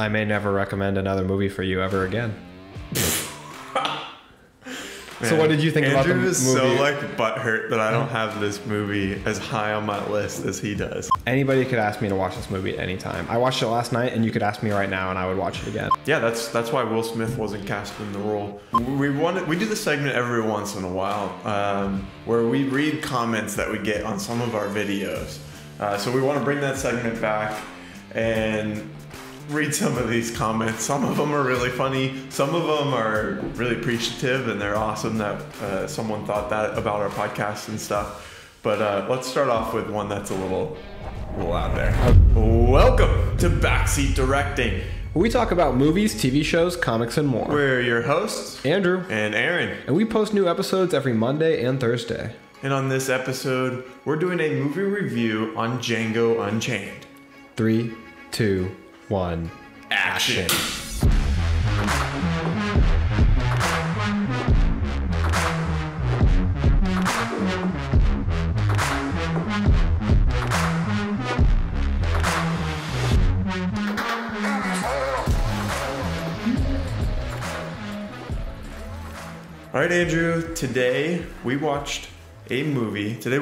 I may never recommend another movie for you ever again. So what did you think about the movie? Andrew is so like butthurt that I don't have this movie as high on my list as he does. Anybody could ask me to watch this movie at any time. I watched it last night, and you could ask me right now, and I would watch it again. Yeah, that's why Will Smith wasn't cast in the role. We do this segment every once in a while where we read comments that we get on some of our videos. So we want to bring that segment back and read some of these comments. Some of them are really funny. Some of them are really appreciative, and they're awesome that someone thought that about our podcast and stuff. But let's start off with one that's a little out there. Welcome to Backseat Directing. We talk about movies, TV shows, comics, and more. We're your hosts, Andrew and Aaron. And we post new episodes every Monday and Thursday. And on this episode, we're doing a movie review on Django Unchained. 3, 2, 1, action. All right, Andrew, today we're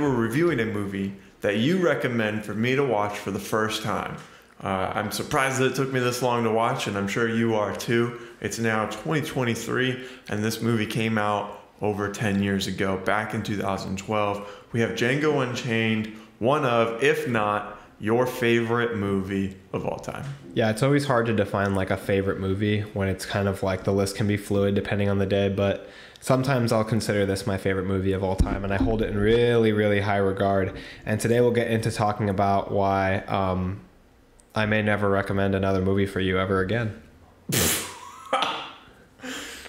reviewing a movie that you recommend for me to watch for the first time. I'm surprised that it took me this long to watch, and I'm sure you are too. It's now 2023, and this movie came out over 10 years ago, back in 2012. We have Django Unchained, one of, if not, your favorite movie of all time. Yeah, it's always hard to define like a favorite movie when it's kind of like the list can be fluid depending on the day, but sometimes I'll consider this my favorite movie of all time, and I hold it in really, really high regard. And today we'll get into talking about why I may never recommend another movie for you ever again.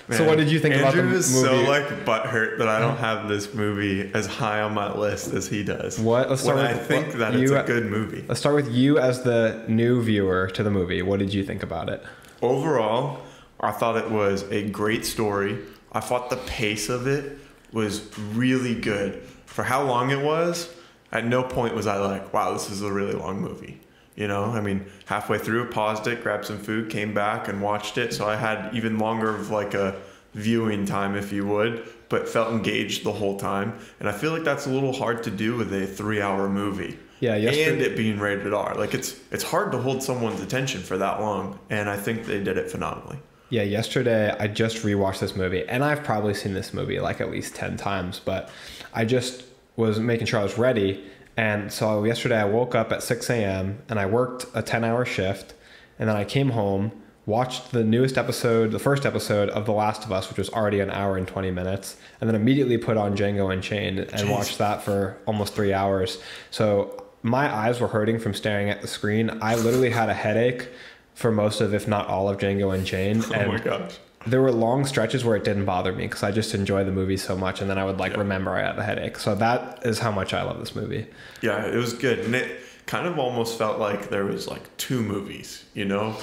Man, so what did you think about the movie? Andrew is so like butthurt that I don't have this movie as high on my list as he does. What? Let's start I think that it's a good movie. Let's start with you as the new viewer to the movie. What did you think about it? Overall, I thought it was a great story. I thought the pace of it was really good. For how long it was, at no point was I like, wow, this is a really long movie. You know, I mean, halfway through, paused it, grabbed some food, came back and watched it. So I had even longer of like a viewing time, if you would, but felt engaged the whole time. And I feel like that's a little hard to do with a 3-hour movie. Yeah, and it being rated R. Like it's hard to hold someone's attention for that long. And I think they did it phenomenally. Yeah, yesterday I just rewatched this movie, and I've probably seen this movie like at least 10 times, but I just was making sure I was ready. And so yesterday I woke up at 6 a.m. and I worked a 10-hour shift, and then I came home, watched the newest episode, the first episode of The Last of Us, which was already an hour and 20 minutes, and then immediately put on Django Unchained and watched that for almost 3 hours. So my eyes were hurting from staring at the screen. I literally had a headache for most of, if not all of, Django Unchained. Oh my gosh. There were long stretches where it didn't bother me because I just enjoy the movie so much, and then I would remember I had a headache. So that is how much I love this movie. Yeah, it was good. And it kind of almost felt like there was like two movies, you know,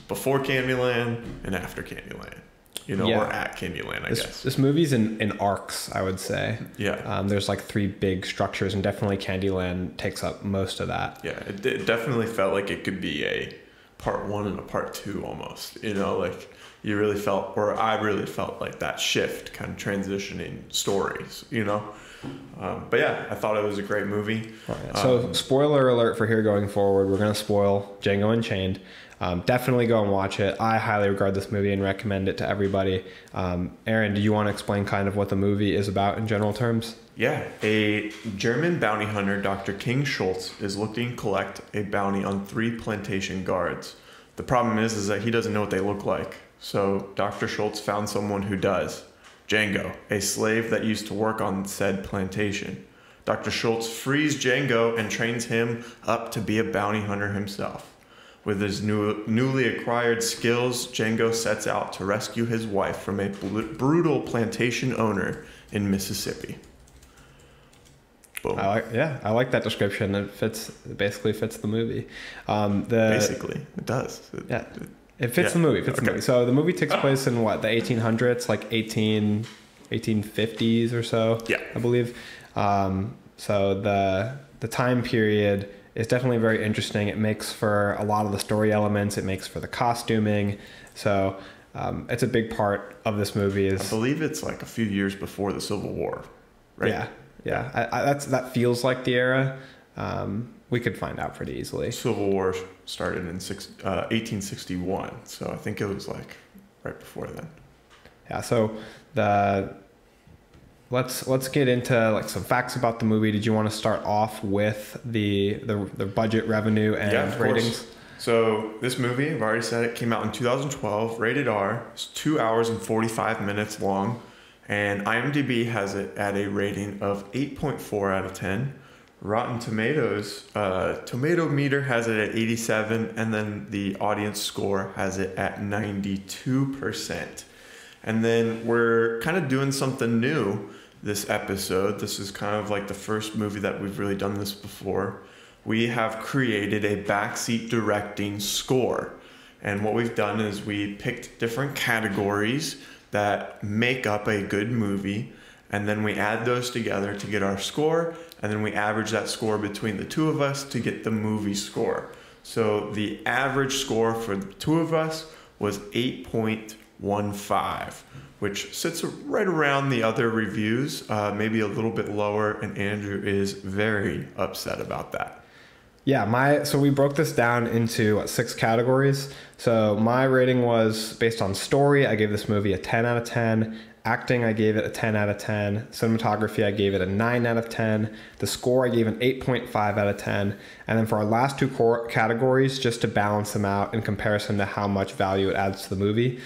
before Candyland and after Candyland, you know, or at Candyland, I guess. This movie's in arcs, I would say. Yeah. There's like 3 big structures, and definitely Candyland takes up most of that. Yeah, it definitely felt like it could be a part 1 and a part 2 almost, you know, like you really felt, or I really felt like that shift kind of transitioning stories, you know. But yeah, I thought it was a great movie. Right. So spoiler alert for here going forward, we're going to spoil Django Unchained. Definitely go and watch it. I highly regard this movie and recommend it to everybody. Aaron, do you want to explain kind of what the movie is about in general terms? Yeah, a German bounty hunter, Dr. King Schultz, is looking to collect a bounty on 3 plantation guards. The problem is that he doesn't know what they look like. So Dr. Schultz found someone who does. Django, a slave that used to work on said plantation. Dr. Schultz frees Django and trains him up to be a bounty hunter himself. With his newly acquired skills, Django sets out to rescue his wife from a brutal plantation owner in Mississippi. Boom. I like that description. It basically fits the movie. Basically, it does. It fits the movie. The movie. So the movie takes place in what, the 1800s, like 1850s or so. Yeah, I believe. So the time period is definitely very interesting. It makes for a lot of the story elements. It makes for the costuming. So it's a big part of this movie. I believe it's like a few years before the Civil War, right? Yeah. That feels like the era. We could find out pretty easily. Civil War started in 1861, so I think it was like right before then. Yeah. So let's get into like some facts about the movie. Did you want to start off with the budget, revenue, and ratings? So this movie, I've already said it, came out in 2012, rated R. It's 2 hours and 45 minutes long, and IMDb has it at a rating of 8.4 out of 10. Rotten Tomatoes, Tomato Meter has it at 87, and then the audience score has it at 92%. And then we're kind of doing something new this episode. This is kind of like the first movie that we've really done this before. We have created a backseat directing score. And what we've done is we picked different categories that make up a good movie, and then we add those together to get our score, and then we average that score between the two of us to get the movie score. So the average score for the two of us was 8.15, which sits right around the other reviews, maybe a little bit lower, and Andrew is very upset about that. Yeah, so we broke this down into 6 categories. So my rating was based on story. I gave this movie a 10 out of 10. Acting, I gave it a 10 out of 10. Cinematography, I gave it a 9 out of 10. The score, I gave an 8.5 out of 10. And then for our last 2 core categories, just to balance them out in comparison to how much value it adds to the movie,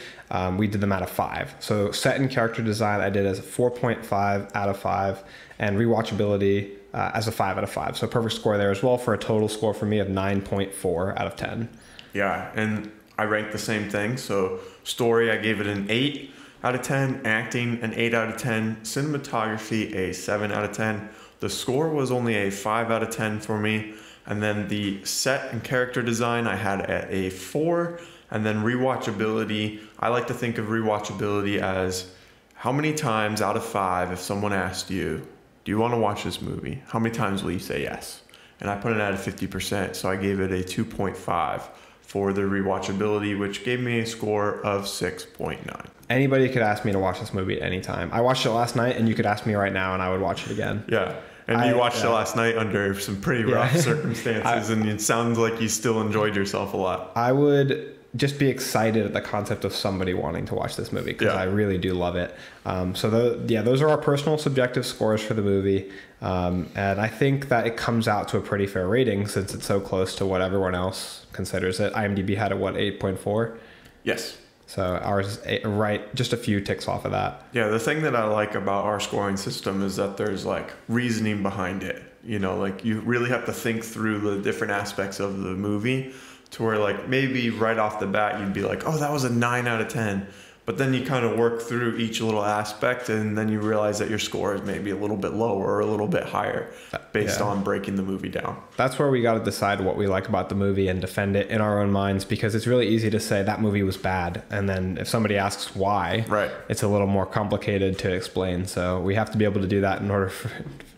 we did them out of 5. So set and character design, I did as a 4.5 out of 5. And rewatchability as a 5 out of 5. So perfect score there as well for a total score for me of 9.4 out of 10. Yeah, and I ranked the same thing. So story, I gave it an 8 out of 10. Acting, an 8 out of 10. Cinematography, a 7 out of 10. The score was only a 5 out of 10 for me. And then the set and character design, I had at a 4. And then rewatchability, I like to think of rewatchability as how many times out of 5, if someone asked you, do you want to watch this movie? How many times will you say yes? And I put it at a 50%, so I gave it a 2.5 for the rewatchability, which gave me a score of 6.9. Anybody could ask me to watch this movie at any time. I watched it last night, and you could ask me right now, and I would watch it again. Yeah, and you watched it last night under some pretty rough circumstances, and it sounds like you still enjoyed yourself a lot. I would just be excited at the concept of somebody wanting to watch this movie, because I really do love it. Those are our personal subjective scores for the movie. And I think that it comes out to a pretty fair rating since it's so close to what everyone else considers it. IMDb had a 8.4? Yes. So ours is right, just a few ticks off of that. Yeah, the thing that I like about our scoring system is that there's like reasoning behind it. You know, like you really have to think through the different aspects of the movie, to where like maybe right off the bat you'd be like, oh, that was a 9 out of 10. But then you kind of work through each little aspect, and then you realize that your score is maybe a little bit lower or a little bit higher based on breaking the movie down. That's where we got to decide what we like about the movie and defend it in our own minds, because it's really easy to say that movie was bad. And then if somebody asks why, it's a little more complicated to explain. So we have to be able to do that in order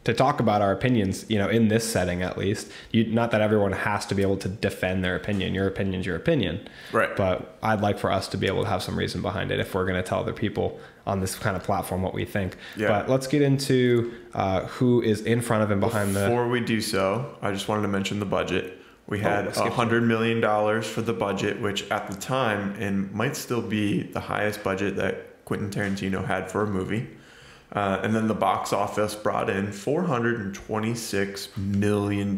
to talk about our opinions, you know, in this setting at least. Not that everyone has to be able to defend their opinion. Your opinion's your opinion. Right. But I'd like for us to be able to have some reason behind it if we're going to tell other people on this kind of platform what we think. Yeah. But let's get into who is in front of and behind Before we do so, I just wanted to mention the budget. We had $100 million for the budget, which at the time, and might still be the highest budget that Quentin Tarantino had for a movie. And then the box office brought in $426 million.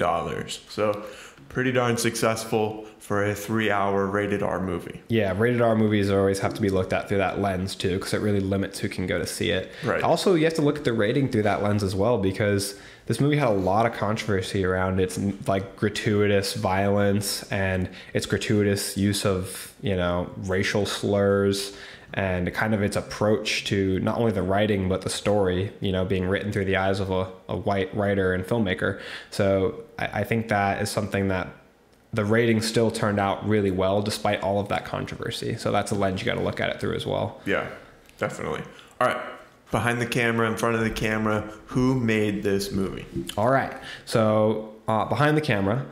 So pretty darn successful for a 3-hour rated R movie. Yeah, rated R movies always have to be looked at through that lens too, because it really limits who can go to see it. Right. Also, you have to look at the rating through that lens as well, because this movie had a lot of controversy around its like gratuitous violence and its gratuitous use of, you know, racial slurs, and kind of its approach to not only the writing but the story, you know, being written through the eyes of a white writer and filmmaker. So I think that is something that the rating still turned out really well despite all of that controversy. So that's a lens you got to look at it through as well. Yeah, definitely. All right. Behind the camera, in front of the camera, who made this movie? All right. So behind the camera,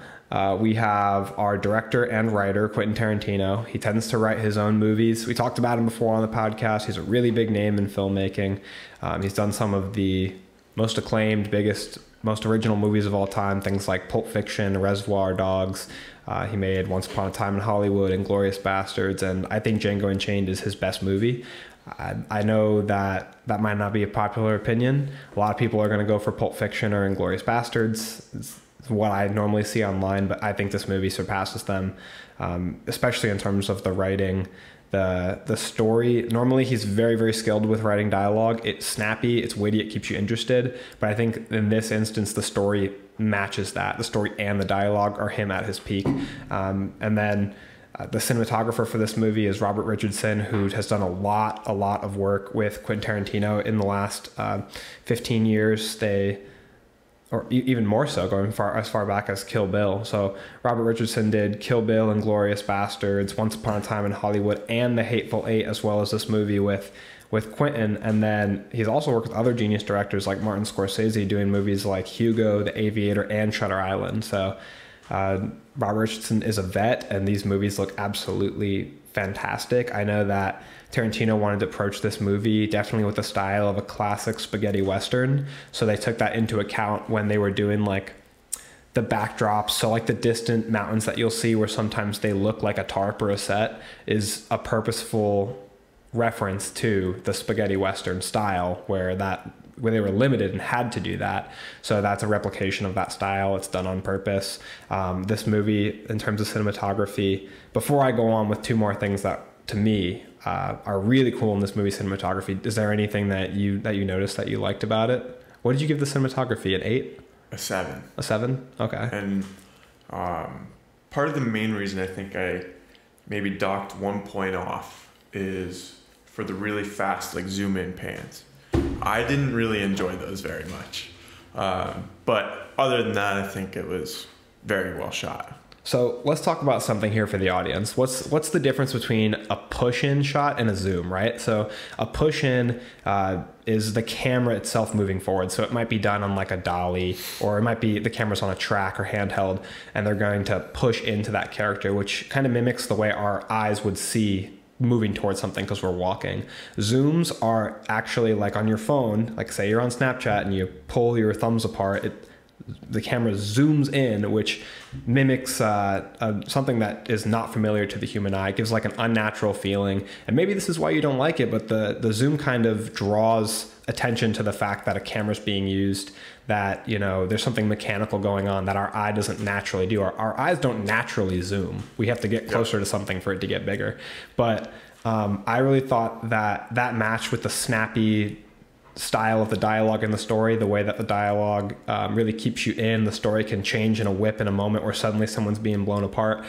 We have our director and writer, Quentin Tarantino. He tends to write his own movies. We talked about him before on the podcast. He's a really big name in filmmaking. He's done some of the most acclaimed, biggest, most original movies of all time, things like Pulp Fiction, Reservoir Dogs. He made Once Upon a Time in Hollywood, Inglourious Bastards, and I think Django Unchained is his best movie. I know that might not be a popular opinion. A lot of people are going to go for Pulp Fiction or Inglourious Bastards. It's what I normally see online, but I think this movie surpasses them, especially in terms of the writing, the story. Normally he's very, very skilled with writing dialogue. It's snappy, it's witty, it keeps you interested. But I think in this instance, the story matches that. The story and the dialogue are him at his peak. And then the cinematographer for this movie is Robert Richardson, who has done a lot of work with Quentin Tarantino in the last 15 years. Or even more so, going as far back as Kill Bill. So Robert Richardson did Kill Bill, Inglourious Bastards, Once Upon a Time in Hollywood, and The Hateful Eight, as well as this movie with Quentin. And then he's also worked with other genius directors like Martin Scorsese, doing movies like Hugo, The Aviator, and Shutter Island. So Robert Richardson is a vet, and these movies look absolutely fantastic. I know that Tarantino wanted to approach this movie definitely with the style of a classic spaghetti western, so they took that into account when they were doing like the backdrops. So like the distant mountains that you'll see where sometimes they look like a tarp or a set is a purposeful reference to the spaghetti western style where they were limited and had to do that. So that's a replication of that style. It's done on purpose. This movie, in terms of cinematography, before I go on with two more things that to me are really cool in this movie cinematography, is there anything that you noticed that you liked about it? What did you give the cinematography, an 8? A 7. A 7? Okay. And part of the main reason I think I maybe docked 1 point off is for the really fast like zoom in pans. I didn't really enjoy those very much. But other than that, I think it was very well shot. So let's talk about something here for the audience. What's the difference between a push-in shot and a zoom, right? So a push-in is the camera itself moving forward. So it might be done on like a dolly, or it might be the camera's on a track or handheld, and they're going to push into that character, which kind of mimics the way our eyes would see moving towards something because we're walking. Zooms are actually like on your phone, like say you're on Snapchat and you pull your thumbs apart, the camera zooms in, which mimics something that is not familiar to the human eye. It gives like an unnatural feeling. And maybe this is why you don't like it, but the zoom kind of draws attention to the fact that a camera's being used, that, you know, there's something mechanical going on that our eye doesn't naturally do. Our eyes don't naturally zoom. We have to get closer to something for it to get bigger. But I really thought that matched with the snappy style of the dialogue in the story, the way that the dialogue really keeps you in. The story can change in a whip in a moment where suddenly someone's being blown apart.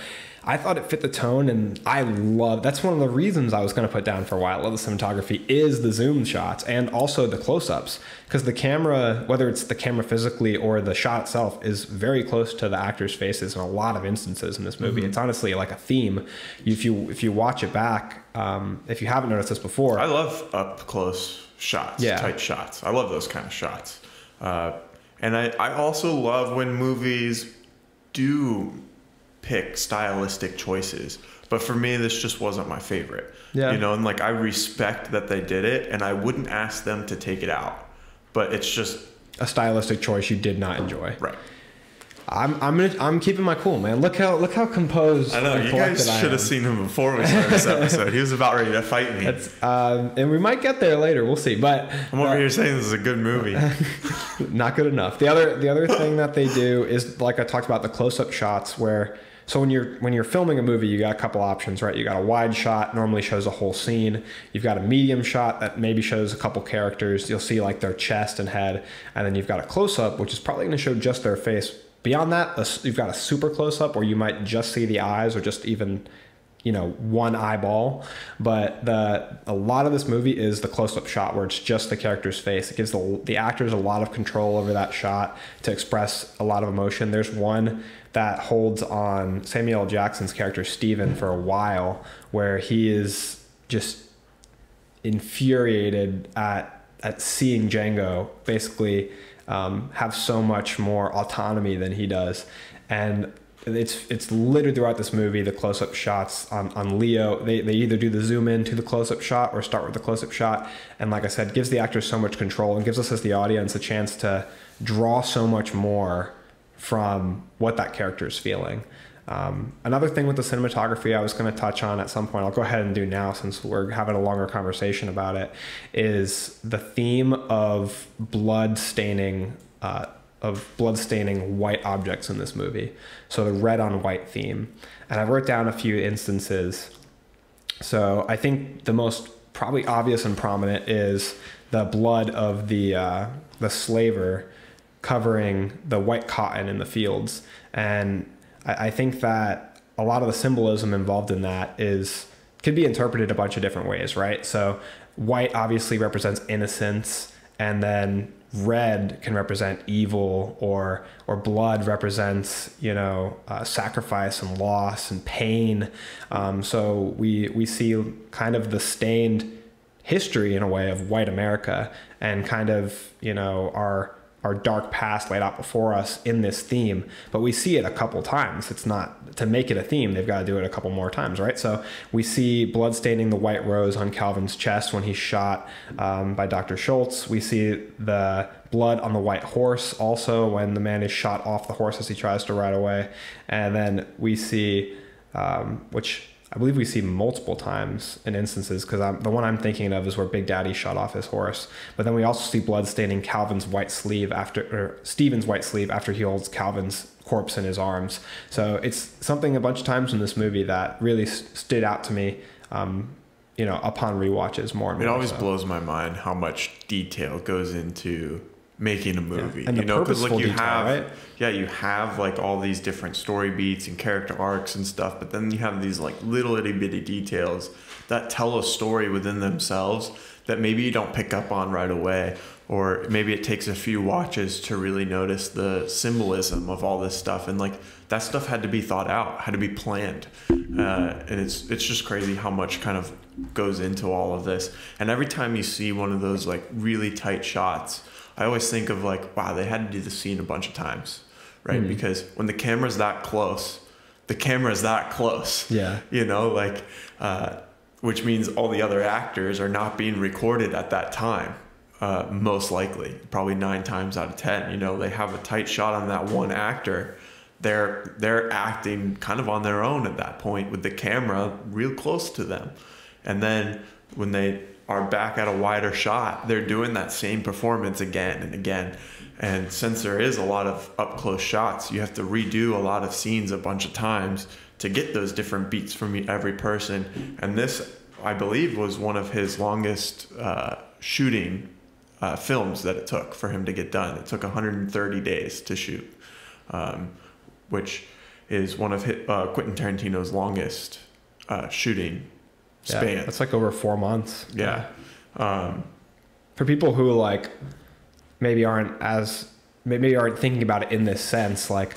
I thought it fit the tone, and that's one of the reasons I was going to put down for a while. I love the cinematography is the zoom shots and also the close-ups, because the camera, whether it's the camera physically or the shot itself, is very close to the actors' faces in a lot of instances in this movie. Mm-hmm. It's honestly like a theme. If you watch it back, if you haven't noticed this before, I love up close shots, tight shots. I love those kind of shots. And I also love when movies do pick stylistic choices. But for me, this just wasn't my favorite. Yeah. You know, and like I respect that they did it, and I wouldn't ask them to take it out. But it's just a stylistic choice you did not enjoy. Right. I'm keeping my cool, man. Look how composed. I know, you guys should have seen him before we started this episode. He was about ready to fight me. And we might get there later. We'll see. But I'm over here saying this is a good movie. Not good enough. The other thing that they do is, like I talked about, the close-up shots where. So when you're filming a movie, you got a couple options, right? You got a wide shot, normally shows a whole scene. You've got a medium shot that maybe shows a couple characters. You'll see like their chest and head, and then you've got a close-up, which is probably going to show just their face. Beyond that, you've got a super close-up where you might just see the eyes or just even, you know, one eyeball. But a lot of this movie is the close-up shot where it's just the character's face. It gives the actors a lot of control over that shot to express a lot of emotion. There's one that holds on Samuel L. Jackson's character Steven for a while, where he is just infuriated at seeing Django basically have so much more autonomy than he does. And it's littered throughout this movie. The close-up shots on Leo, they either do the zoom in to the close-up shot or start with the close-up shot. And like I said, gives the actors so much control and gives us as the audience a chance to draw so much more from what that character is feeling. Another thing with the cinematography I was going to touch on at some point, I'll go ahead and do now since we're having a longer conversation about it, is the theme of blood staining white objects in this movie. So the red on white theme. And I wrote down a few instances. So I think the most probably obvious and prominent is the blood of the slaver covering the white cotton in the fields. And I think that a lot of the symbolism involved in that could be interpreted a bunch of different ways, right? So white obviously represents innocence, and then red can represent evil, or blood represents, sacrifice and loss and pain. So we see kind of the stained history in a way of white America, and kind of, our dark past laid out before us in this theme, but we see it a couple times. It's not, to make it a theme, they've got to do it a couple more times, right? So we see blood staining the white rose on Calvin's chest when he's shot by Dr. Schultz. We see the blood on the white horse also when the man is shot off the horse as he tries to ride away. And then we see, which I believe we see multiple times in instances, because the one I'm thinking of is where Big Daddy shot off his horse. But then we also see blood staining Stephen's white sleeve after he holds Calvin's corpse in his arms. So it's something a bunch of times in this movie that really stood out to me, upon rewatches more and more. It always blows my mind how much detail goes into making a movie. Yeah. And the purposeful detail, right? Yeah, you have like all these different story beats and character arcs and stuff, but then you have these like little itty bitty details that tell a story within themselves that maybe you don't pick up on right away, or maybe it takes a few watches to really notice the symbolism of all this stuff. And like that stuff had to be thought out, had to be planned. And it's just crazy how much kind of goes into all of this. And every time you see one of those like really tight shots, I always think of like, wow, they had to do the scene a bunch of times, right? Mm-hmm. Because when the camera's that close, Yeah. Which means all the other actors are not being recorded at that time. Most likely, probably 9 times out of 10, they have a tight shot on that one actor. They're acting kind of on their own at that point with the camera real close to them. And then when they are back at a wider shot, they're doing that same performance again and again. And since there is a lot of up close shots, you have to redo a lot of scenes a bunch of times to get those different beats from every person. And this, I believe, was one of his longest shooting films that it took for him to get done. It took 130 days to shoot, which is one of Quentin Tarantino's longest shooting span. Yeah, that's like over 4 months. Yeah. For people who like maybe aren't thinking about it in this sense, like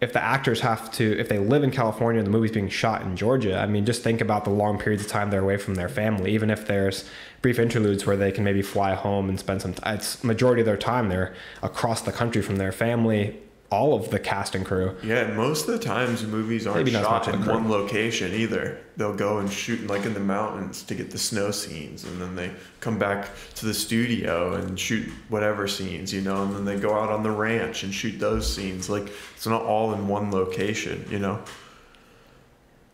if the actors if they live in California and the movie's being shot in Georgia, I mean, just think about the long periods of time they're away from their family. Even if there's brief interludes where they can maybe fly home and spend some time, it's majority of their time they're across the country from their family, all of the cast and crew. Yeah, most of the times movies aren't shot in one location either. They'll go and shoot like in the mountains to get the snow scenes, and then they come back to the studio and shoot whatever scenes, and then they go out on the ranch and shoot those scenes. Like, it's not all in one location,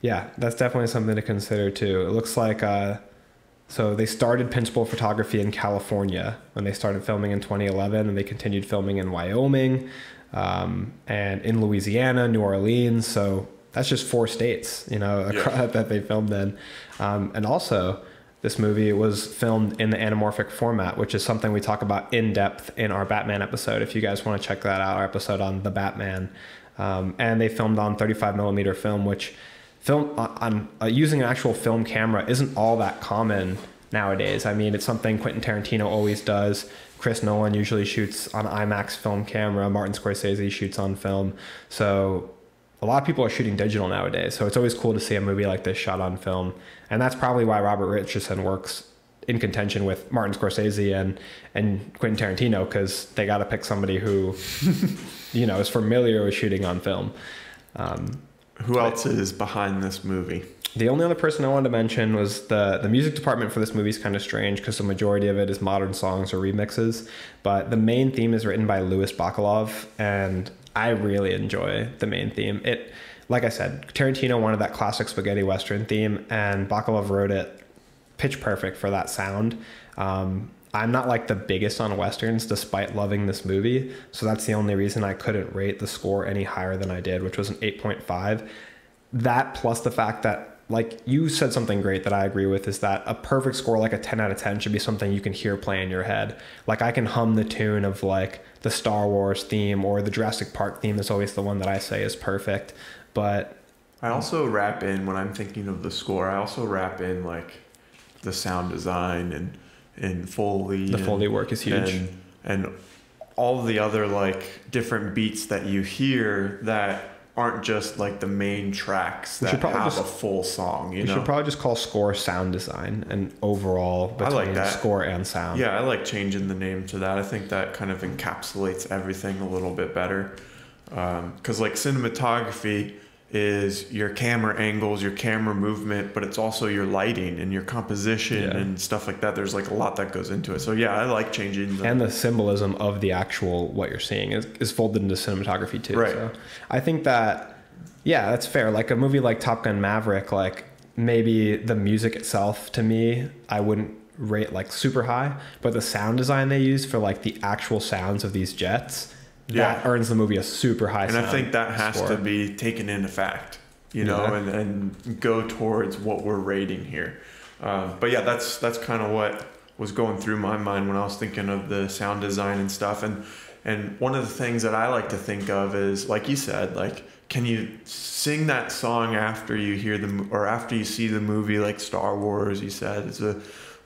Yeah, that's definitely something to consider too. It looks like so they started principal photography in California when they started filming in 2011, and they continued filming in Wyoming, and in Louisiana, New Orleans. So that's just 4 states, that they filmed in. And also this movie was filmed in the anamorphic format, which is something we talk about in depth in our Batman episode. If you guys want to check that out, our episode on the Batman. And they filmed on 35mm film, which using an actual film camera isn't all that common nowadays. I mean, it's something Quentin Tarantino always does. Chris Nolan usually shoots on IMAX film camera. Martin Scorsese shoots on film. So a lot of people are shooting digital nowadays. So it's always cool to see a movie like this shot on film. And that's probably why Robert Richardson works in contention with Martin Scorsese and Quentin Tarantino, because they got to pick somebody who, is familiar with shooting on film. Who else is behind this movie? The only other person I wanted to mention was the music department for this movie is kind of strange because the majority of it is modern songs or remixes, but the main theme is written by Louis Bacalov, and I really enjoy the main theme. Like I said, Tarantino wanted that classic spaghetti western theme, and Bacalov wrote it pitch perfect for that sound. I'm not like the biggest on westerns despite loving this movie, so that's the only reason I couldn't rate the score any higher than I did, which was an 8.5. That plus the fact that, like you said something great that I agree with, is that a perfect score like a 10 out of 10 should be something you can hear play in your head. Like I can hum the tune of like the Star Wars theme, or the Jurassic Park theme is always the one that I say is perfect. But I also wrap in, when I'm thinking of the score, I also wrap in like the sound design and Foley. The Foley work is huge. And all the other like different beats that you hear that aren't just like the main tracks that have a full song. You know? should probably just call score sound design and overall between I like that. Score and sound. Yeah, I like changing the name to that. I think that kind of encapsulates everything a little bit better. Because like cinematography is your camera angles, your camera movement, but it's also your lighting and your composition and stuff like that. There's like a lot that goes into it. So yeah, I like changing and the symbolism of the actual what you're seeing is folded into cinematography too. Right. So I think that that's fair. Like a movie like Top Gun Maverick, like maybe the music itself to me I wouldn't rate like super high, but the sound design they use for like the actual sounds of these jets, that earns the movie a super high and I think that has to be taken into fact, you know, and go towards what we're rating here. But yeah, that's kind of what was going through my mind when I was thinking of the sound design and stuff. And one of the things that I like to think of is, like you said, like, can you sing that song after you hear or after you see the movie, like Star Wars, you said, it's a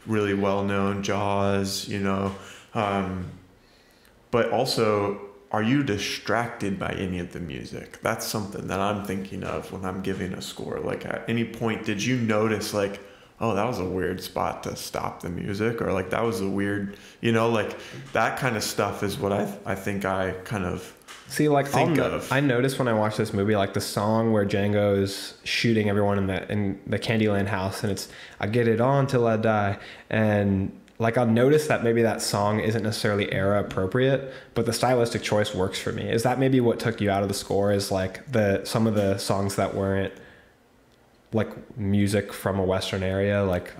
really well-known, Jaws, you know, but also, are you distracted by any of the music? That's something that I'm thinking of when I'm giving a score. Like at any point, did you notice like, oh, that was a weird spot to stop the music, or like that was a weird, you know, like that kind of stuff is what I think I kind of see. Like I noticed when I watched this movie, like the song where Django is shooting everyone in the Candyland house, and it's I get it on till I die, and like I'll notice that maybe that song isn't necessarily era appropriate, but the stylistic choice works for me. Is that maybe what took you out of the score? Is like some of the songs that weren't like music from a Western area, like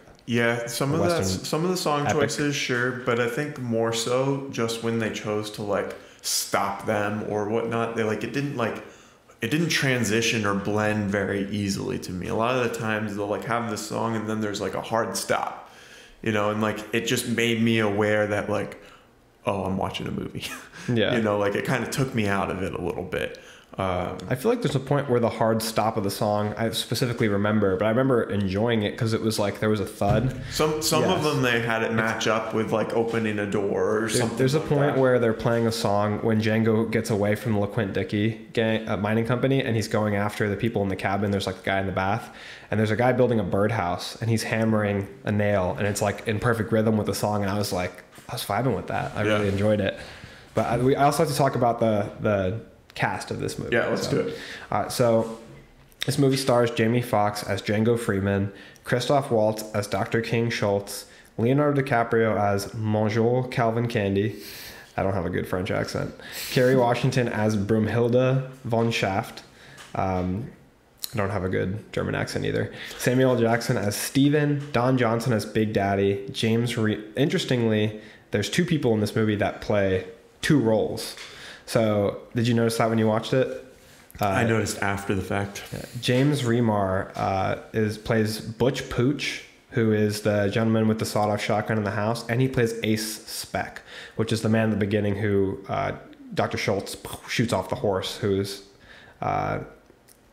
some of the song choices, sure, but I think more so just when they chose to like stop them or whatnot, they like it didn't transition or blend very easily to me. A lot of the times they'll like have this song and then there's like a hard stop. You know, and like it just made me aware that like, oh, I'm watching a movie. Yeah. You know, like it kind of took me out of it a little bit. I feel like there's a point where the hard stop of the song I specifically remember, but I remember enjoying it because it was like there was a thud. Some of them they had it match up with like opening a door or something. There's a point where they're playing a song when Django gets away from the LaQuint Dickey gang, mining company, and he's going after the people in the cabin. There's like a guy in the bath, and there's a guy building a birdhouse, and he's hammering a nail, and it's like in perfect rhythm with the song. And I was vibing with that. I really enjoyed it. But I also have to talk about the cast of this movie. Yeah, let's do it. So this movie stars Jamie Foxx as Django Freeman, Christoph Waltz as Dr. King Schultz, Leonardo DiCaprio as Monsieur Calvin Candy. I don't have a good French accent. Kerry Washington as Brumhilde von Schaft. I don't have a good German accent either. Samuel L. Jackson as Steven, Don Johnson as Big Daddy, Interestingly, there's two people in this movie that play two roles. So, did you notice that when you watched it? I noticed after the fact. James Remar plays Butch Pooch, who is the gentleman with the sawed-off shotgun in the house, and he plays Ace Speck, which is the man in the beginning who Dr. Schultz shoots off the horse, who's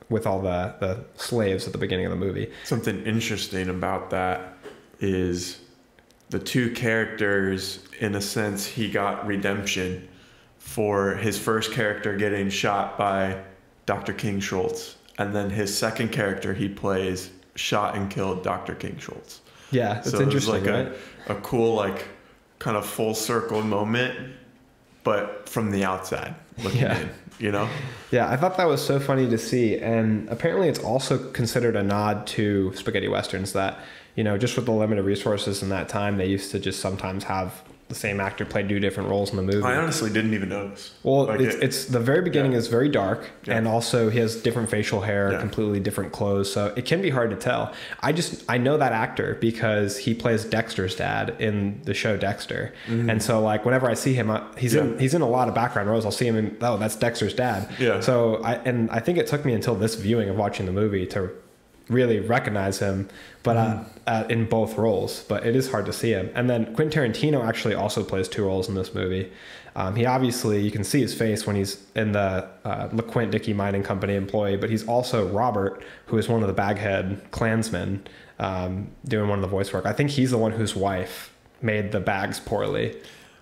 with all the slaves at the beginning of the movie. Something interesting about that is the two characters, in a sense, he got redemption for his first character getting shot by Dr. King Schultz, and then his second character he plays shot and killed Dr. King Schultz. Yeah, it's interesting, like right? a cool, like, kind of full circle moment but from the outside looking in, you know? Yeah, I thought that was so funny to see. And apparently it's also considered a nod to spaghetti westerns that, you know, just with the limited resources in that time, they used to just sometimes have the same actor play 2 different roles in the movie. I honestly didn't even notice. Well, like it's the very beginning is very dark, and also he has different facial hair, completely different clothes, so it can be hard to tell. I know that actor because he plays Dexter's dad in the show Dexter, and so like whenever I see him, he's in a lot of background roles. I'll see him in, oh, that's Dexter's dad. Yeah. So I think it took me until this viewing of watching the movie to really recognize him, but in both roles. But it is hard to see him. And then Quentin Tarantino actually also plays 2 roles in this movie. He obviously, you can see his face when he's in the LeQuint Dickey Mining Company employee, but he's also Robert, who is one of the Baghead Klansmen, doing one of the voice work. I think he's the one whose wife made the bags poorly.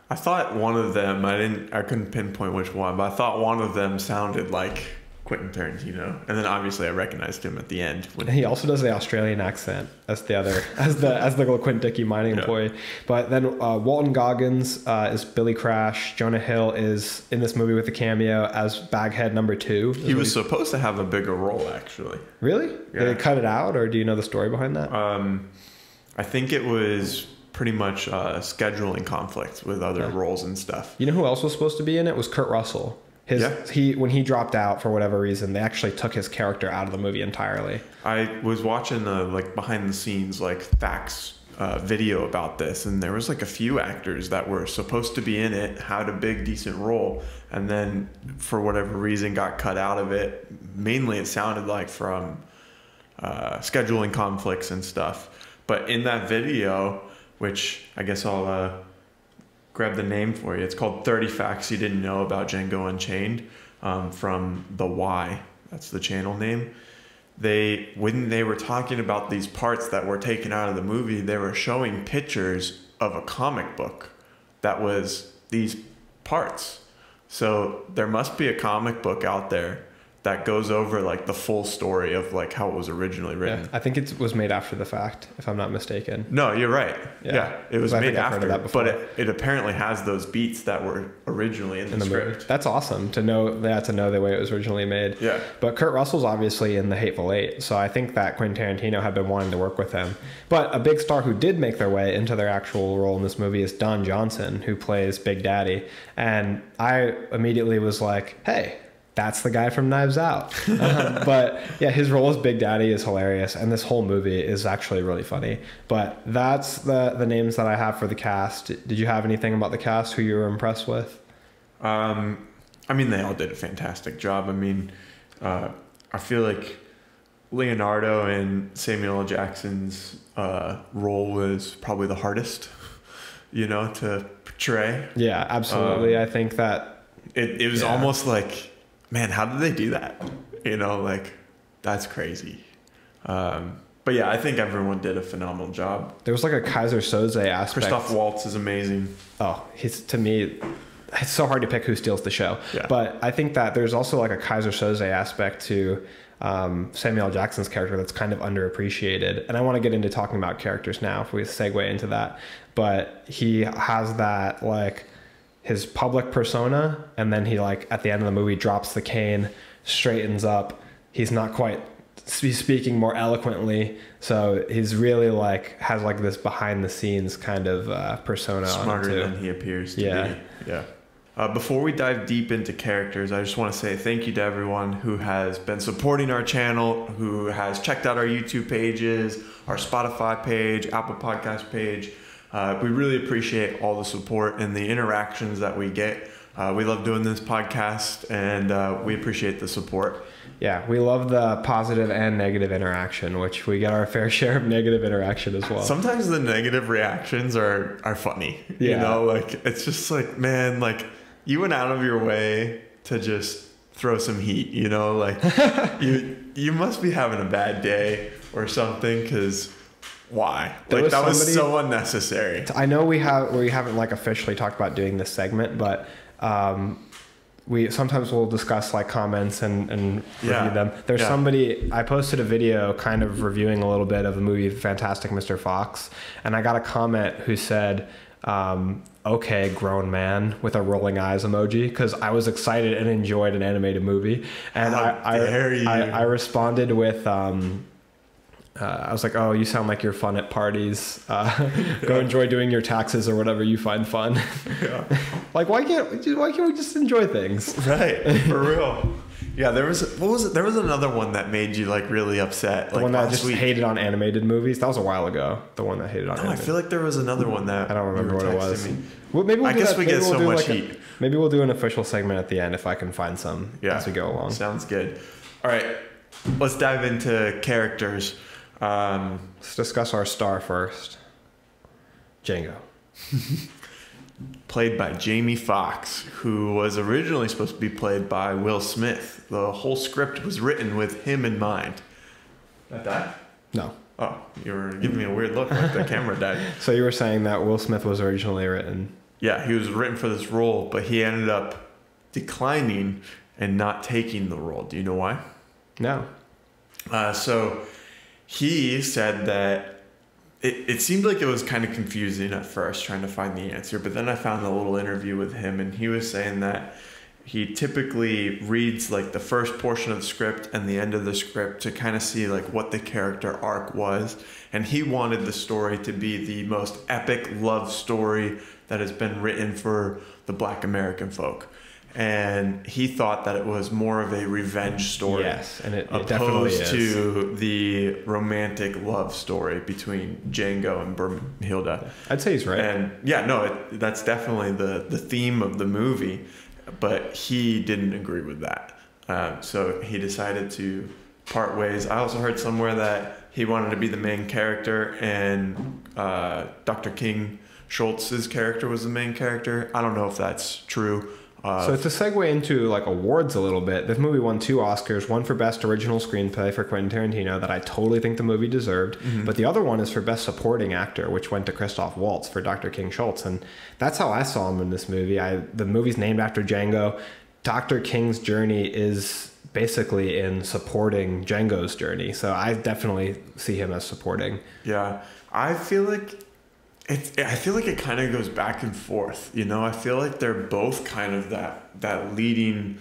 I thought one of them, I couldn't pinpoint which one, but I thought one of them sounded like Quentin Tarantino, and then obviously I recognized him at the end. And he also does the Australian accent as the other, as the Quentin Dickey mining employee. But then Walton Goggins is Billy Crash. Jonah Hill is in this movie with a cameo as Baghead number 2. He was supposed to have a bigger role, actually. Really? Yeah. Did they cut it out, or do you know the story behind that? I think it was pretty much scheduling conflicts with other roles and stuff. You know who else was supposed to be in it? Was Kurt Russell. When he dropped out for whatever reason, they actually took his character out of the movie entirely. I was watching the behind the scenes facts video about this, and there was a few actors that were supposed to be in it, had a big decent role, and then for whatever reason got cut out of it. Mainly it sounded like from scheduling conflicts and stuff. But in that video, which I guess I'll grab the name for you. It's called 30 Facts You Didn't Know About Django Unchained, from The Why. That's the channel name. When they were talking about these parts that were taken out of the movie, they were showing pictures of a comic book that was these parts. So there must be a comic book out there that goes over the full story of how it was originally written. Yeah, I think it was made after the fact, if I'm not mistaken. No, you're right. Yeah, it was made after, but it apparently has those beats that were originally in the script. Movie. That's awesome to know. The way it was originally made. Yeah. But Kurt Russell's obviously in The Hateful Eight, so I think that Quentin Tarantino had been wanting to work with him. But a big star who did make their way into their actual role in this movie is Don Johnson, who plays Big Daddy, and I immediately was like, hey, that's the guy from Knives Out. But yeah, his role as Big Daddy is hilarious, and this whole movie is actually really funny. But that's the names that I have for the cast. Did you have anything about the cast who you were impressed with? I mean, they all did a fantastic job. I mean, I feel like Leonardo and Samuel L. Jackson's role was probably the hardest, to portray. Yeah, absolutely. I think that it was almost like, man, how did they do that? That's crazy. But yeah, I think everyone did a phenomenal job. There was a Kaiser Soze aspect. Christoph Waltz is amazing. Oh, to me, it's so hard to pick who steals the show. Yeah. But I think that there's also a Kaiser Soze aspect to Samuel L. Jackson's character that's kind of underappreciated. And I want to get into talking about characters now if we segue into that. But he has that his public persona, and then he at the end of the movie drops the cane, straightens up. He's not quite speaking more eloquently, so he's really has this behind the scenes kind of persona. Smarter than he appears to be. Yeah. Before we dive deep into characters, I just want to say thank you to everyone who has been supporting our channel, who has checked out our YouTube pages, our Spotify page, Apple Podcast page. We really appreciate all the support and the interactions that we get. We love doing this podcast, and we appreciate the support. Yeah, we love the positive and negative interaction, which we get our fair share of negative interaction as well. Sometimes the negative reactions are funny. Yeah. It's just man, you went out of your way to just throw some heat, you must be having a bad day or something, because why? That was so unnecessary. I know we haven't officially talked about doing this segment, but we sometimes will discuss comments and review them. There's somebody, I posted a video kind of reviewing a little bit of the movie Fantastic Mr. Fox, and I got a comment who said okay, grown man with a rolling eyes emoji, because I was excited and enjoyed an animated movie. And I responded with, I was like, oh, you sound like you're fun at parties. Go enjoy doing your taxes or whatever you find fun. Yeah. Like, why can't we just enjoy things? Right, for real. Yeah, there was another one that made you like really upset. The one that just hated on animated movies. That was a while ago. The one that hated on. I feel like there was another one that I don't remember what it was. Well, maybe I guess we get so much heat. Maybe we'll do an official segment at the end if I can find some as we go along. Sounds good. All right, let's dive into characters. Let's discuss our star first. Django. Played by Jamie Foxx, who was originally supposed to be played by Will Smith. The whole script was written with him in mind. That died? No. Oh, you were giving me a weird look like the camera died. So you were saying that Will Smith was originally written? Yeah, he was written for this role, but he ended up declining and not taking the role. Do you know why? No. So he said that it seemed like it was kind of confusing at first trying to find the answer, but then I found a little interview with him, and he was saying that he typically reads like the first portion of the script and the end of the script to kind of see like what the character arc was, and he wanted the story to be the most epic love story that has been written for the Black American folk. And he thought that it was more of a revenge story. Yes, and it definitely is. Opposed to the romantic love story between Django and Brunhilde. I'd say he's right. And yeah, no, that's definitely the theme of the movie, but he didn't agree with that. So he decided to part ways. I also heard somewhere that he wanted to be the main character, and Dr. King Schultz's character was the main character. I don't know if that's true. So to segue into like awards a little bit, this movie won 2 Oscars, one for Best Original Screenplay for Quentin Tarantino that I totally think the movie deserved, but the other one is for Best Supporting Actor, which went to Christoph Waltz for Dr. King Schultz, and that's how I saw him in this movie. The movie's named after Django. Dr. King's journey is basically in supporting Django's journey, so I definitely see him as supporting. Yeah, I feel like it kind of goes back and forth, you know. I feel like they're both kind of that leading,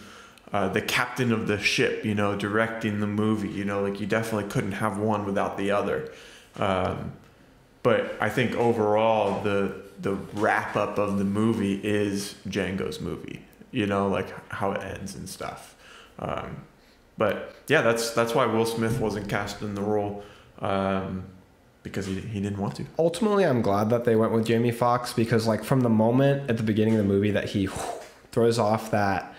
the captain of the ship, you know, directing the movie, you know, like you definitely couldn't have one without the other. But I think overall the wrap up of the movie is Django's movie, you know, like how it ends and stuff. But yeah, that's why Will Smith wasn't cast in the role. Because he didn't want to. Ultimately, I'm glad that they went with Jamie Foxx, because like from the moment at the beginning of the movie that he throws off that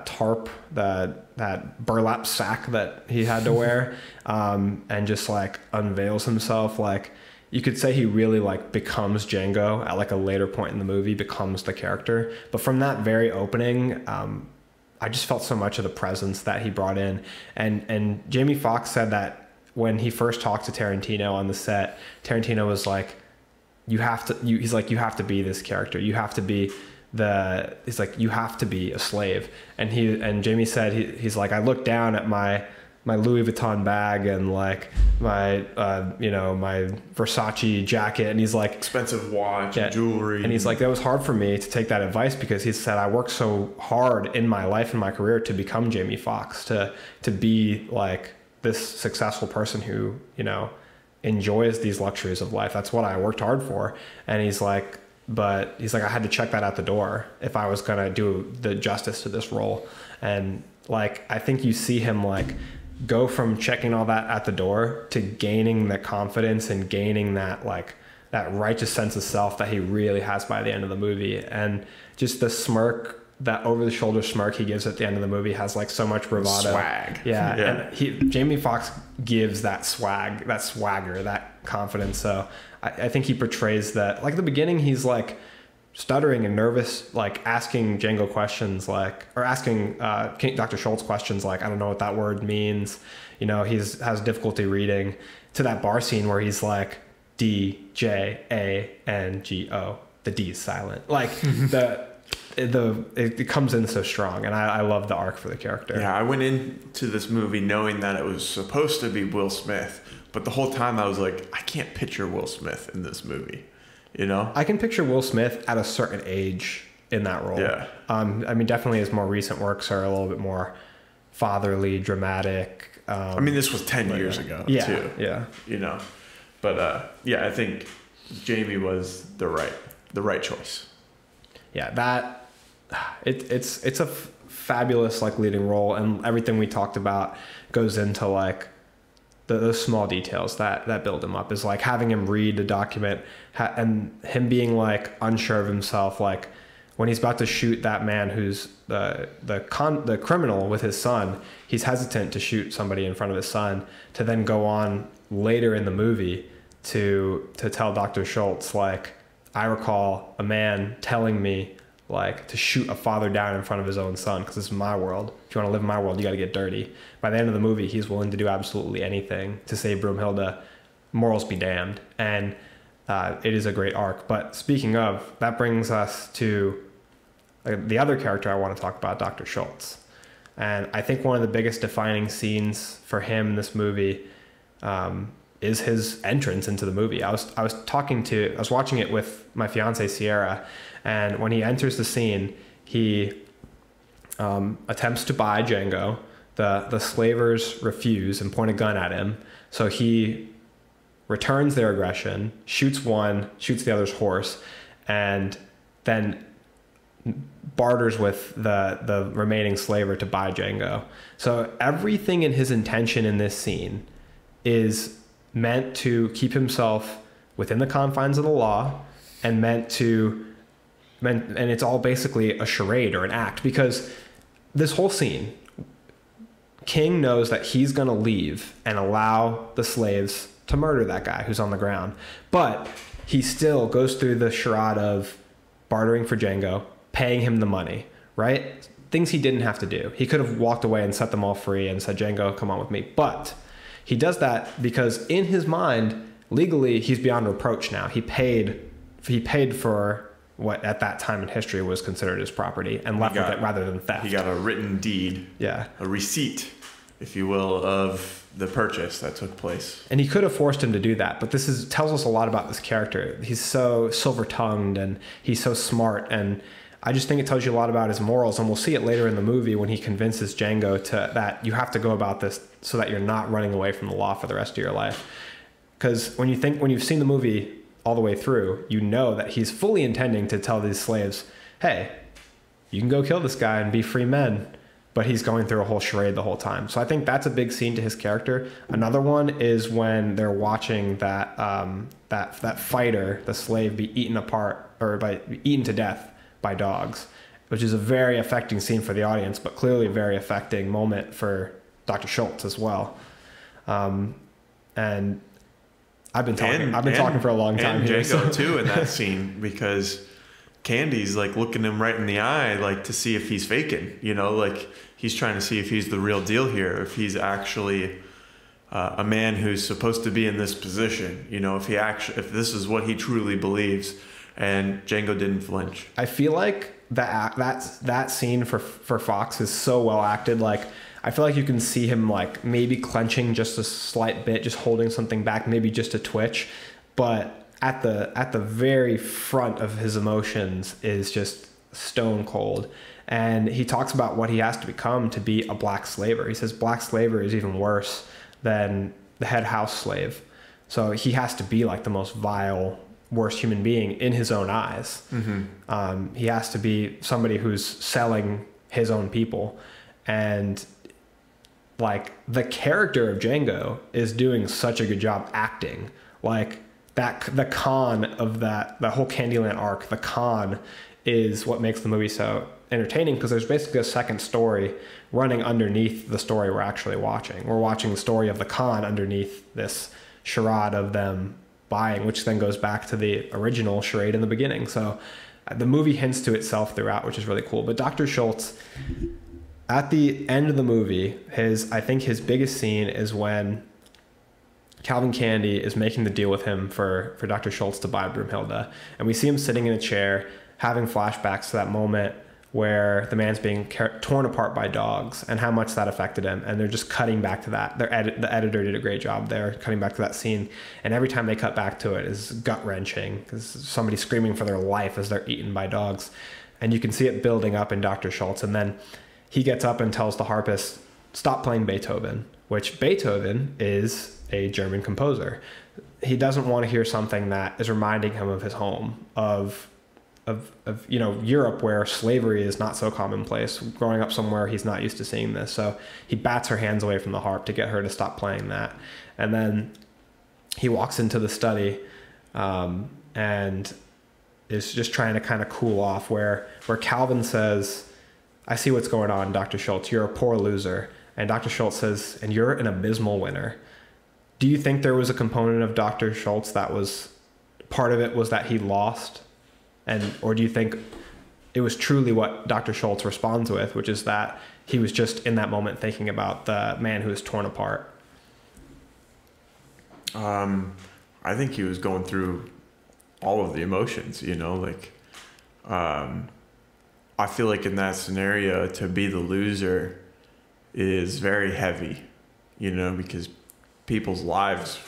tarp, that burlap sack that he had to wear, and just like unveils himself, like you could say he really like becomes Django at like a later point in the movie, becomes the character. But from that very opening, I just felt so much of the presence that he brought in, and Jamie Foxx said that when he first talked to Tarantino on the set, Tarantino was like, you have to be this character. You have to be you have to be a slave. And Jamie said, he's like, I looked down at my Louis Vuitton bag and like my Versace jacket, and he's like, expensive watch, and jewelry. And he's like, that was hard for me to take that advice, because he said, I worked so hard in my life and my career to become Jamie Foxx, to be like this successful person who, you know, enjoys these luxuries of life. That's what I worked hard for. And he's like, I had to check that out the door if I was going to do the justice to this role. And like, I think you see him like go from checking all that at the door to gaining the confidence and gaining that like that righteous sense of self that he really has by the end of the movie. And just the smirk, that over-the-shoulder smirk he gives at the end of the movie has like so much bravado. Swag. Yeah. And Jamie Foxx gives that swag, that swagger, that confidence. So I think he portrays that. Like at the beginning, he's like stuttering and nervous, like asking Django questions, like, or asking Dr. Schultz questions, like, I don't know what that word means. You know, has difficulty reading, to that bar scene where he's like, DJANGO. The D is silent. Like it comes in so strong, and I love the arc for the character. Yeah, I went into this movie knowing that it was supposed to be Will Smith, but the whole time I was like, I can't picture Will Smith in this movie. you know? I can picture Will Smith at a certain age in that role. Yeah. I mean, definitely his more recent works are a little bit more fatherly, dramatic. I mean, this was 10 years ago, too. Yeah. You know? But, yeah, I think Jamie was the right choice. Yeah, it's a fabulous, like, leading role, and everything we talked about goes into, like, those small details that build him up. Is like having him read the document and him being like unsure of himself, like when he's about to shoot that man who's the criminal with his son, he's hesitant to shoot somebody in front of his son, to then go on later in the movie to tell Dr. Schultz, like, I recall a man telling me, like, to shoot a father down in front of his own son, because this is my world. If you want to live in my world, you got to get dirty. By the end of the movie, he's willing to do absolutely anything to save Broomhilda. Morals be damned. And it is a great arc. But speaking of, that brings us to the other character I want to talk about, Dr. Schultz. And I think one of the biggest defining scenes for him in this movie is his entrance into the movie. I was watching it with my fiance Sierra, and when he enters the scene, he attempts to buy Django. The slavers refuse and point a gun at him, so he returns their aggression, shoots one, shoots the other's horse, and then barters with the remaining slaver to buy Django. So everything in his intention in this scene is meant to keep himself within the confines of the law, and and it's all basically a charade or an act, because this whole scene, King knows that he's going to leave and allow the slaves to murder that guy who's on the ground, but he still goes through the charade of bartering for Django, paying him the money, right? Things he didn't have to do. He could have walked away and set them all free and said, Django, come on with me. But he does that because in his mind, legally, he's beyond reproach now. He paid for what at that time in history was considered his property and left with it rather than theft. He got a written deed, a receipt, if you will, of the purchase that took place. And he could have forced him to do that, but tells us a lot about this character. He's so silver-tongued and he's so smart, and I just think it tells you a lot about his morals, and we'll see it later in the movie when he convinces Django that you have to go about this so that you're not running away from the law for the rest of your life. Because when you've seen the movie all the way through, you know that he's fully intending to tell these slaves, hey, you can go kill this guy and be free men, but he's going through a whole charade the whole time. So I think that's a big scene to his character. Another one is when they're watching that fighter, the slave, be eaten apart or eaten to death by dogs, which is a very affecting scene for the audience, but clearly a very affecting moment for Dr. Schultz as well. And I've been talking for a long time and here. Django too in that scene, because Candy's like looking him right in the eye, like to see if he's faking, like he's trying to see if he's the real deal here, if he's actually a man who's supposed to be in this position, if this is what he truly believes. And Django didn't flinch. I feel like that scene for Fox is so well acted. Like, I feel like you can see him like maybe clenching just a slight bit, just holding something back, maybe just a twitch, but at the very front of his emotions is just stone cold. And he talks about what he has to become to be a black slaver. He says black slavery is even worse than the head house slave. So he has to be like the most vile, worst human being in his own eyes. Mm-hmm. He has to be somebody who's selling his own people. And like the character of Django is doing such a good job acting. Like the con of the whole Candyland arc, the con is what makes the movie so entertaining, because there's basically a second story running underneath the story we're actually watching. We're watching the story of the con underneath this charade of them buying, which then goes back to the original charade in the beginning. So the movie hints to itself throughout, which is really cool. But Dr. Schultz, at the end of the movie, I think his biggest scene is when Calvin Candy is making the deal with him for Dr. Schultz to buy Broomhilda. And we see him sitting in a chair, having flashbacks to that moment where the man's being torn apart by dogs and how much that affected him. And they're just cutting back to that. The editor did a great job there, cutting back to that scene. And every time they cut back to it is gut-wrenching because somebody's screaming for their life as they're eaten by dogs. And you can see it building up in Dr. Schultz. And then he gets up and tells the harpist, stop playing Beethoven, which Beethoven is a German composer. He doesn't want to hear something that is reminding him of his home, of Europe, where slavery is not so commonplace. Growing up somewhere he's not used to seeing this, so he bats her hands away from the harp to get her to stop playing that. And then he walks into the study and is just trying to kind of cool off. Where Calvin says, "I see what's going on, Dr. Schultz. You're a poor loser." And Dr. Schultz says, "And you're an abysmal winner." Do you think there was a component of Dr. Schultz that was part of it was that he lost? Or do you think it was truly what Dr. Schultz responds with, which is that he was just in that moment thinking about the man who was torn apart? I think he was going through all of the emotions, I feel like in that scenario, to be the loser is very heavy, because people's lives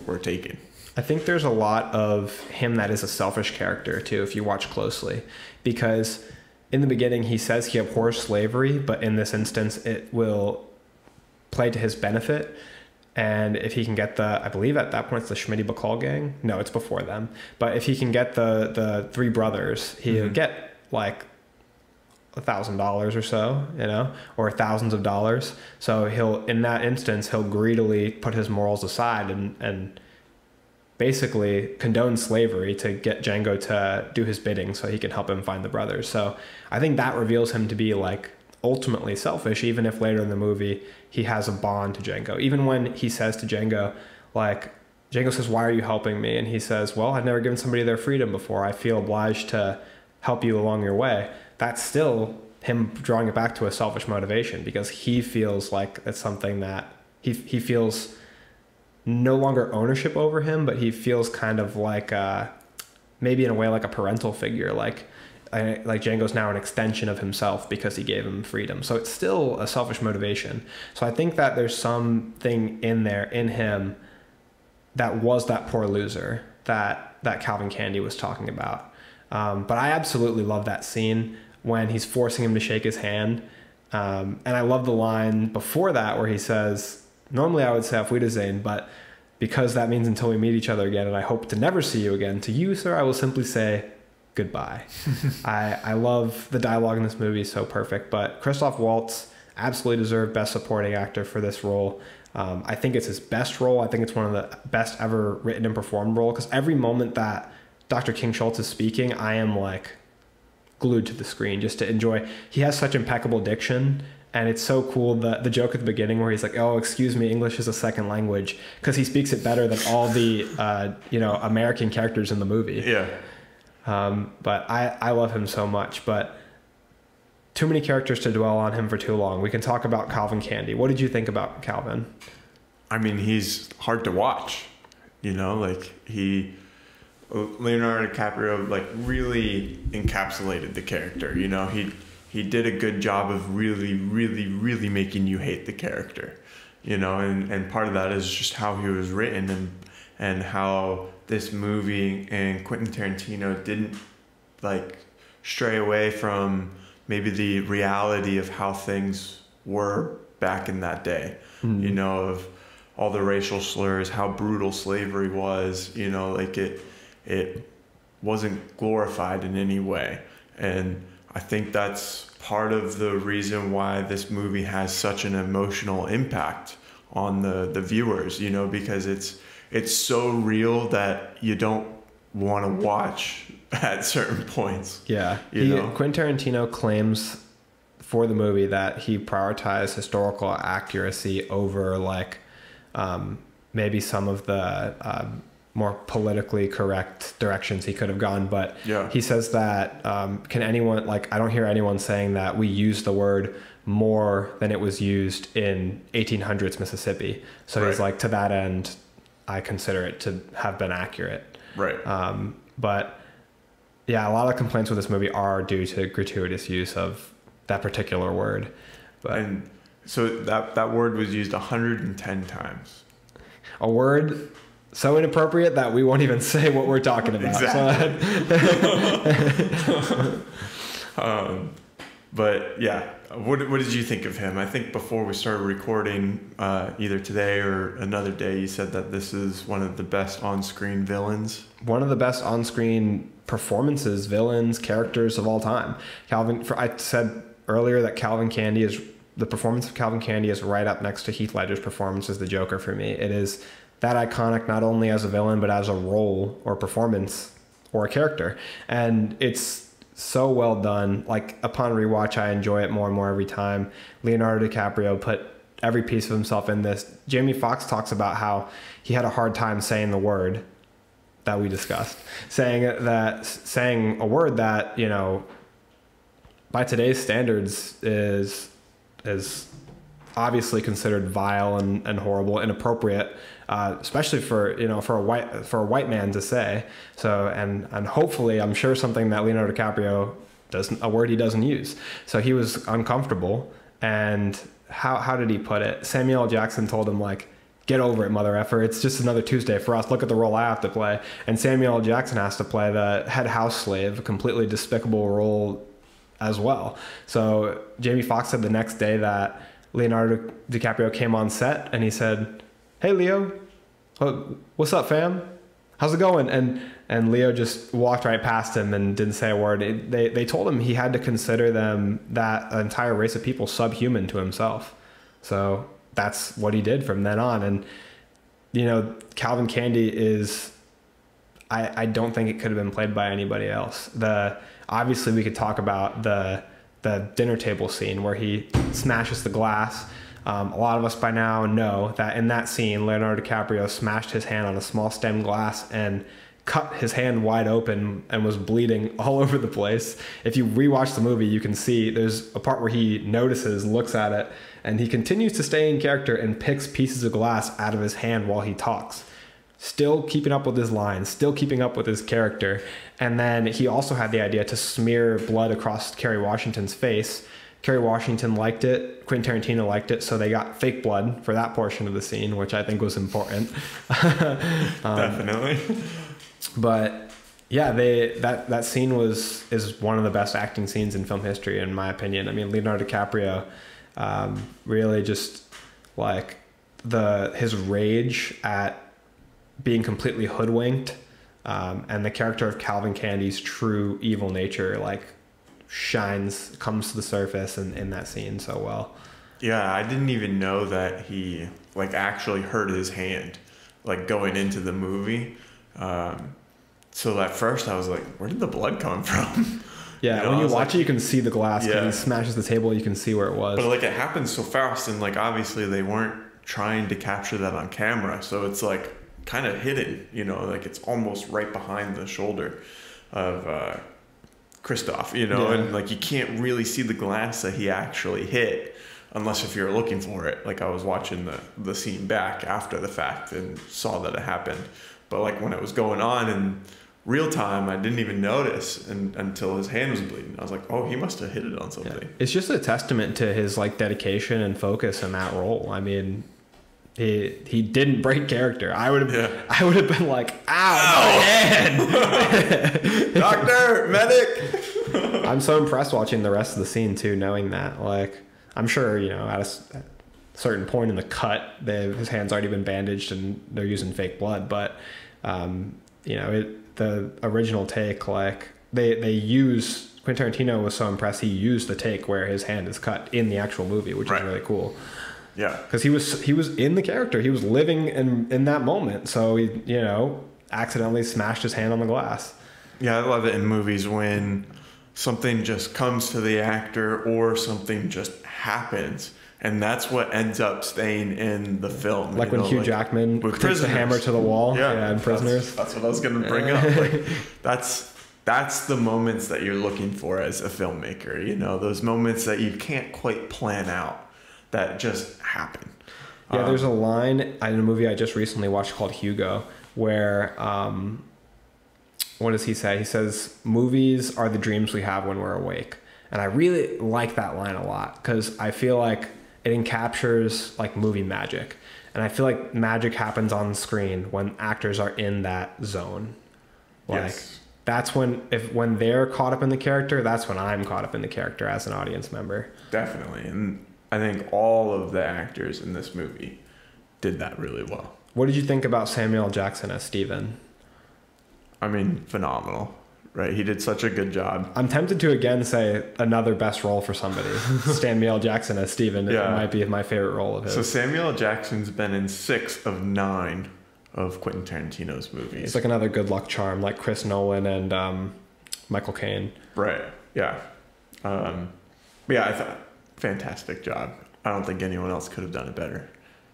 were taken. I think there's a lot of him that is a selfish character too, if you watch closely, because in the beginning he says he abhors slavery, but in this instance it will play to his benefit. And if he can get I believe at that point it's the Schmitty-Bacall gang. No, it's before them. But if he can get the three brothers, he'll get like $1,000 or so, or thousands of dollars. So in that instance, he'll greedily put his morals aside and basically condone slavery to get Django to do his bidding so he can help him find the brothers. So I think that reveals him to be like ultimately selfish, even if later in the movie he has a bond to Django. Even when he says to Django, like, Django says, "Why are you helping me?" And he says, "Well, I've never given somebody their freedom before. I feel obliged to help you along your way." That's still him drawing it back to a selfish motivation, because he feels like it's something that he feels no longer ownership over him, but he feels kind of like maybe in a way like a parental figure, like Django's now an extension of himself because he gave him freedom. So it's still a selfish motivation. So I think that there's something in him that was that poor loser that Calvin Candy was talking about. But I absolutely love that scene when he's forcing him to shake his hand. And I love the line before that where he says, normally I would say Auf Wiedersehen, but because that means until we meet each other again and I hope to never see you again, to you, sir, I will simply say goodbye. I love the dialogue in this movie, so perfect. But Christoph Waltz absolutely deserved Best Supporting Actor for this role. I think it's his best role. I think it's one of the best ever written and performed role, because every moment that Dr. King Schultz is speaking, I am like glued to the screen just to enjoy. He has such impeccable diction, and it's so cool. The joke at the beginning where he's like, "Oh, excuse me, English is a second language," because he speaks it better than all the American characters in the movie. Yeah. But I love him so much. But too many characters to dwell on him for too long. We can talk about Calvin Candy. What did you think about Calvin? I mean, he's hard to watch. Leonardo DiCaprio really encapsulated the character. He did a good job of really, really, really making you hate the character. And part of that is just how he was written and how this movie and Quentin Tarantino didn't stray away from maybe the reality of how things were back in that day. Of all the racial slurs, how brutal slavery was. It wasn't glorified in any way. And I think that's part of the reason why this movie has such an emotional impact on the viewers, because it's so real that you don't want to watch at certain points. Yeah. Quentin Tarantino claims for the movie that he prioritized historical accuracy over maybe some of the more politically correct directions he could have gone. But yeah. He says that can anyone, I don't hear anyone saying that we use the word more than it was used in 1800s Mississippi. So Right. He's like, to that end, I consider it to have been accurate. Right. But yeah, a lot of complaints with this movie are due to gratuitous use of that particular word. But And so that word was used 110 times. a word so inappropriate that we won't even say what we're talking about. Exactly. But yeah, what did you think of him? I think before we started recording, either today or another day, you said that this is one of the best on-screen villains. One of the best on-screen performances, villains, characters of all time. I said earlier that the performance of Calvin Candy is right up next to Heath Ledger's performance as the Joker for me. It is that iconic not only as a villain, but as a role or performance or a character. And it's so well done. Like, upon rewatch, I enjoy it more and more every time. Leonardo DiCaprio put every piece of himself in this. Jamie Foxx talks about how he had a hard time saying the word that we discussed, saying a word that, you know, by today's standards is obviously considered vile and horrible, inappropriate, especially for a white man to say. So and hopefully, I'm sure something that Leonardo DiCaprio a word he doesn't use. So he was uncomfortable. And how did he put it? Samuel L. Jackson told him, like, get over it, mother effer. It's just another Tuesday for us. Look at the role I have to play. And Samuel L. Jackson has to play the head house slave, a completely despicable role as well. So Jamie Foxx said the next day that Leonardo DiCaprio came on set and he said, "Hey, Leo, what's up, fam? How's it going?" And Leo just walked right past him and didn't say a word. They told him he had to consider that entire race of people subhuman to himself. So that's what he did from then on. And, you know, Calvin Candy is, I don't think it could have been played by anybody else. Obviously we could talk about the dinner table scene where he smashes the glass. A lot of us by now know that in that scene, Leonardo DiCaprio smashed his hand on a small stem glass and cut his hand wide open and was bleeding all over the place. If you rewatch the movie, you can see there's a part where he notices, looks at it, and he continues to stay in character and picks pieces of glass out of his hand while he talks. Still keeping up with his lines, still keeping up with his character. And then he also had the idea to smear blood across Kerry Washington's face. Kerry Washington liked it, Quentin Tarantino liked it, so they got fake blood for that portion of the scene, which I think was important. Definitely. But yeah, that scene is one of the best acting scenes in film history, in my opinion. I mean, Leonardo DiCaprio really just, like, his rage at being completely hoodwinked, and the character of Calvin Candy's true evil nature, like, comes to the surface in that scene so well. Yeah, I didn't even know that he, like, actually hurt his hand, like, going into the movie. So at first I was like, where did the blood come from? Yeah, when you watch it, you can see the glass. Yeah. He smashes the table, you can see where it was. But, like, it happens so fast, and, like, obviously they weren't trying to capture that on camera, so it's, like, kind of hidden, you know, like, it's almost right behind the shoulder of Christoph, you know, and, like, you can't really see the glass that he actually hit unless if you're looking for it. Like, I was watching the scene back after the fact and saw that it happened, but, like, when it was going on in real time, I didn't even notice until his hand was bleeding. I was like, oh, he must have hit it on something. Yeah. It's just a testament to his, like, dedication and focus in that role. I mean, he didn't break character. I would have been like, ow, my hand. Doctor, medic. I'm so impressed watching the rest of the scene too, knowing that, like, I'm sure, you know, at a certain point in the cut, his hand's already been bandaged and they're using fake blood. But, you know, the original take, like, Quentin Tarantino was so impressed he used the take where his hand is cut in the actual movie, which is really cool. Yeah, because he was in the character, he was living in that moment, so he, you know, accidentally smashed his hand on the glass. Yeah, I love it in movies when something just comes to the actor or something just happens, and that's what ends up staying in the film. Like when Hugh Jackman takes the hammer to the wall. Yeah, in Prisoners. That's what I was going to bring up. Like, that's the moments that you're looking for as a filmmaker. You know, those moments that you can't quite plan out, that just happen. Yeah, there's a line in a movie I just recently watched called Hugo where what does he say? He says, movies are the dreams we have when we're awake. And I really like that line a lot because I feel like it encaptures like movie magic. And I feel like magic happens on screen when actors are in that zone. Like Yes. that's when they're caught up in the character, that's when I'm caught up in the character as an audience member. Definitely. And I think all of the actors in this movie did that really well. What did you think about Samuel L. Jackson as Steven? I mean, phenomenal, right? He did such a good job. I'm tempted to again say another best role for somebody. Samuel L. Jackson as Steven. Yeah. It might be my favorite role of his. So Samuel L. Jackson's been in 6 of 9 of Quentin Tarantino's movies. It's like another good luck charm, like Chris Nolan and Michael Caine. Right. Yeah. But yeah, I thought fantastic job. I don't think anyone else could have done it better.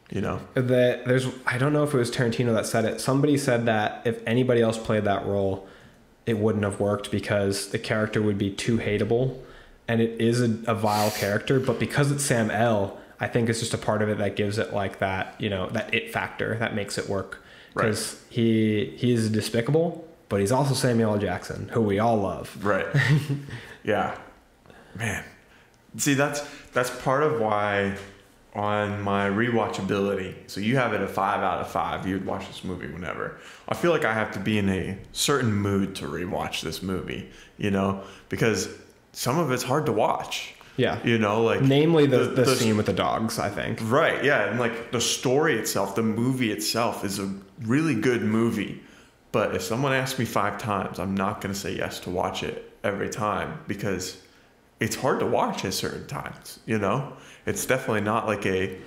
You know? I don't know if it was Tarantino that said it. Somebody said that if anybody else played that role, it wouldn't have worked because the character would be too hateable. And it is a vile character, but because it's Sam L., I think it's just a part of it that gives it like that, you know, that it factor that makes it work. Because Right. he is despicable, but he's also Samuel L. Jackson, who we all love. Right. Yeah. Man. See, that's part of why on my rewatchability, so you have it a 5 out of 5, you'd watch this movie whenever. I feel like I have to be in a certain mood to rewatch this movie, you know, because some of it's hard to watch. Yeah. You know, like namely the scene with the dogs, I think. Right, yeah, and like the story itself, the movie itself is a really good movie. But if someone asks me 5 times, I'm not going to say yes to watch it every time because it's hard to watch at certain times, you know? It's definitely not like a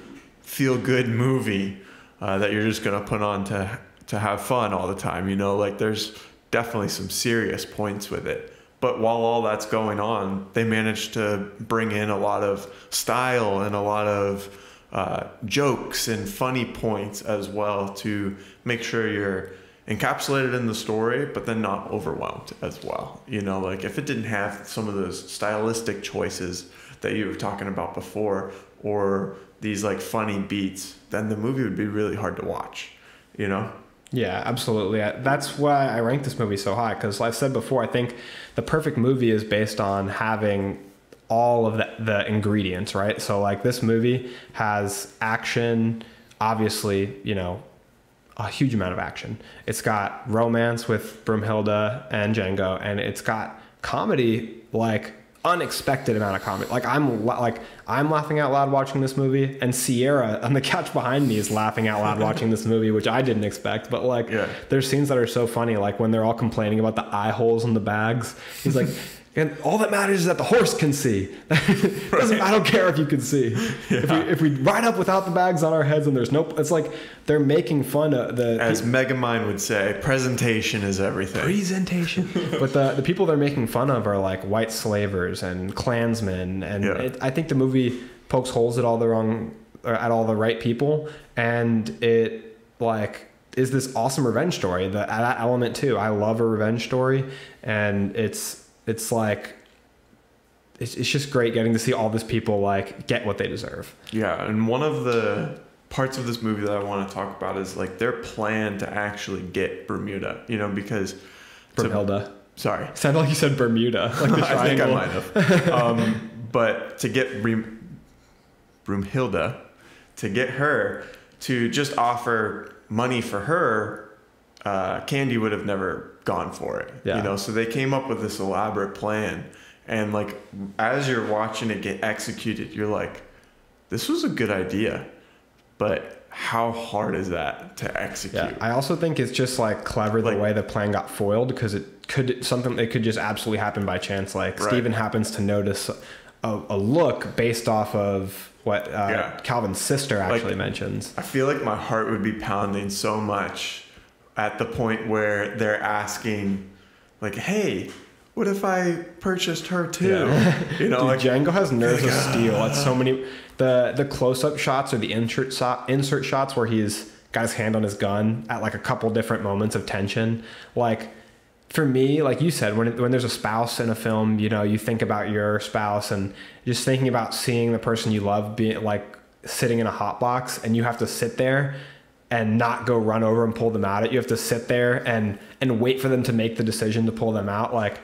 feel-good movie that you're just going to put on to have fun all the time, you know? Like there's definitely some serious points with it. But while all that's going on, they managed to bring in a lot of style and a lot of jokes and funny points as well to make sure you're encapsulated in the story, but then not overwhelmed as well. You know, like if it didn't have some of those stylistic choices that you were talking about before, or these like funny beats, then the movie would be really hard to watch, you know? Yeah, absolutely. That's why I rank this movie so high, because I've said before, I think the perfect movie is based on having all of the ingredients, right? So like this movie has action, obviously, you know, a huge amount of action. It's got romance with Broomhilda and Django, and it's got comedy, like unexpected amount of comedy. Like I'm laughing out loud watching this movie, and Sierra on the couch behind me is laughing out loud watching this movie, which I didn't expect. But like, yeah. There's scenes that are so funny, like when they're all complaining about the eye holes in the bags. He's like, and all that matters is that the horse can see. I don't care if you can see. Yeah. If we ride up without the bags on our heads and there's no, it's like they're making fun of the. As Megamind would say, presentation is everything. Presentation. But the people they're making fun of are like white slavers and Klansmen, and yeah. I think the movie pokes holes at all the right people, and it like is this awesome revenge story. That element too. I love a revenge story, and it's like it's just great getting to see all these people like get what they deserve. Yeah, and one of the parts of this movie that I want to talk about is like their plan to actually get Bermuda, you know, because Broomhilda. Sorry, sounded like you said Bermuda, like the triangle. I think I might have. But to get Broomhilda, to get her to just offer money for her, Candy would have never gone for it. Yeah. You know, so they came up with this elaborate plan, and like as you're watching it get executed, you're like, this was a good idea, but how hard is that to execute? Yeah. I also think it's just like clever the way the plan got foiled, because it could just absolutely happen by chance. Like right. Steven happens to notice a look based off of what Calvin's sister actually mentions. I feel like my heart would be pounding so much at the point where they're asking, like, hey, what if I purchased her too? Yeah. You know, dude, like Django has nerves of steel. It's so many. The close-up shots or the insert shots where he's got his hand on his gun at like a couple different moments of tension. Like for me, like you said, when there's a spouse in a film, you know, you think about your spouse, and just thinking about seeing the person you love being like sitting in a hot box, and you have to sit there and not go run over and pull them out. You have to sit there and wait for them to make the decision to pull them out. Like,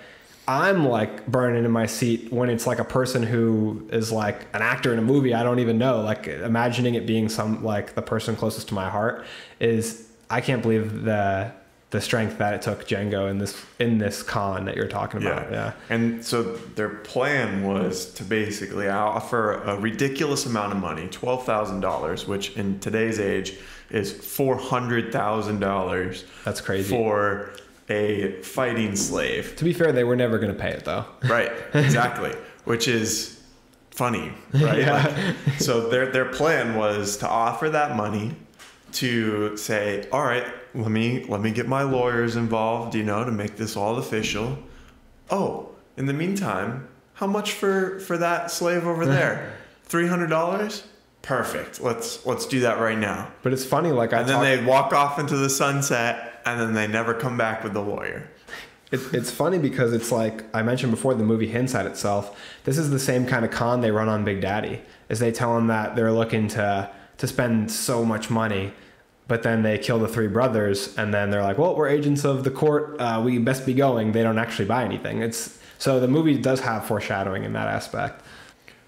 I'm like burning in my seat when it's like a person who is like an actor in a movie I don't even know. Like, imagining it being some, like, the person closest to my heart is, I can't believe the strength that it took Django in this con that you're talking about. Yeah. And so their plan was to basically offer a ridiculous amount of money, $12,000, which in today's age is $400,000. That's crazy. For a fighting slave. To be fair, they were never going to pay it though. Right, exactly. Which is funny, right? Yeah. Like, so their plan was to offer that money, to say, all right, let me get my lawyers involved, to make this all official. Oh, in the meantime, how much for that slave over there? $300? Perfect. Let's do that right now. But it's funny, like, then they walk off into the sunset, and then they never come back with the lawyer. It's funny because it's like I mentioned before, the movie hints at itself. This is the same kind of con they run on Big Daddy, is they tell him that they're looking to spend so much money, but then they kill the three brothers, and then they're like, well, we're agents of the court, we best be going. They don't actually buy anything. So the movie does have foreshadowing in that aspect.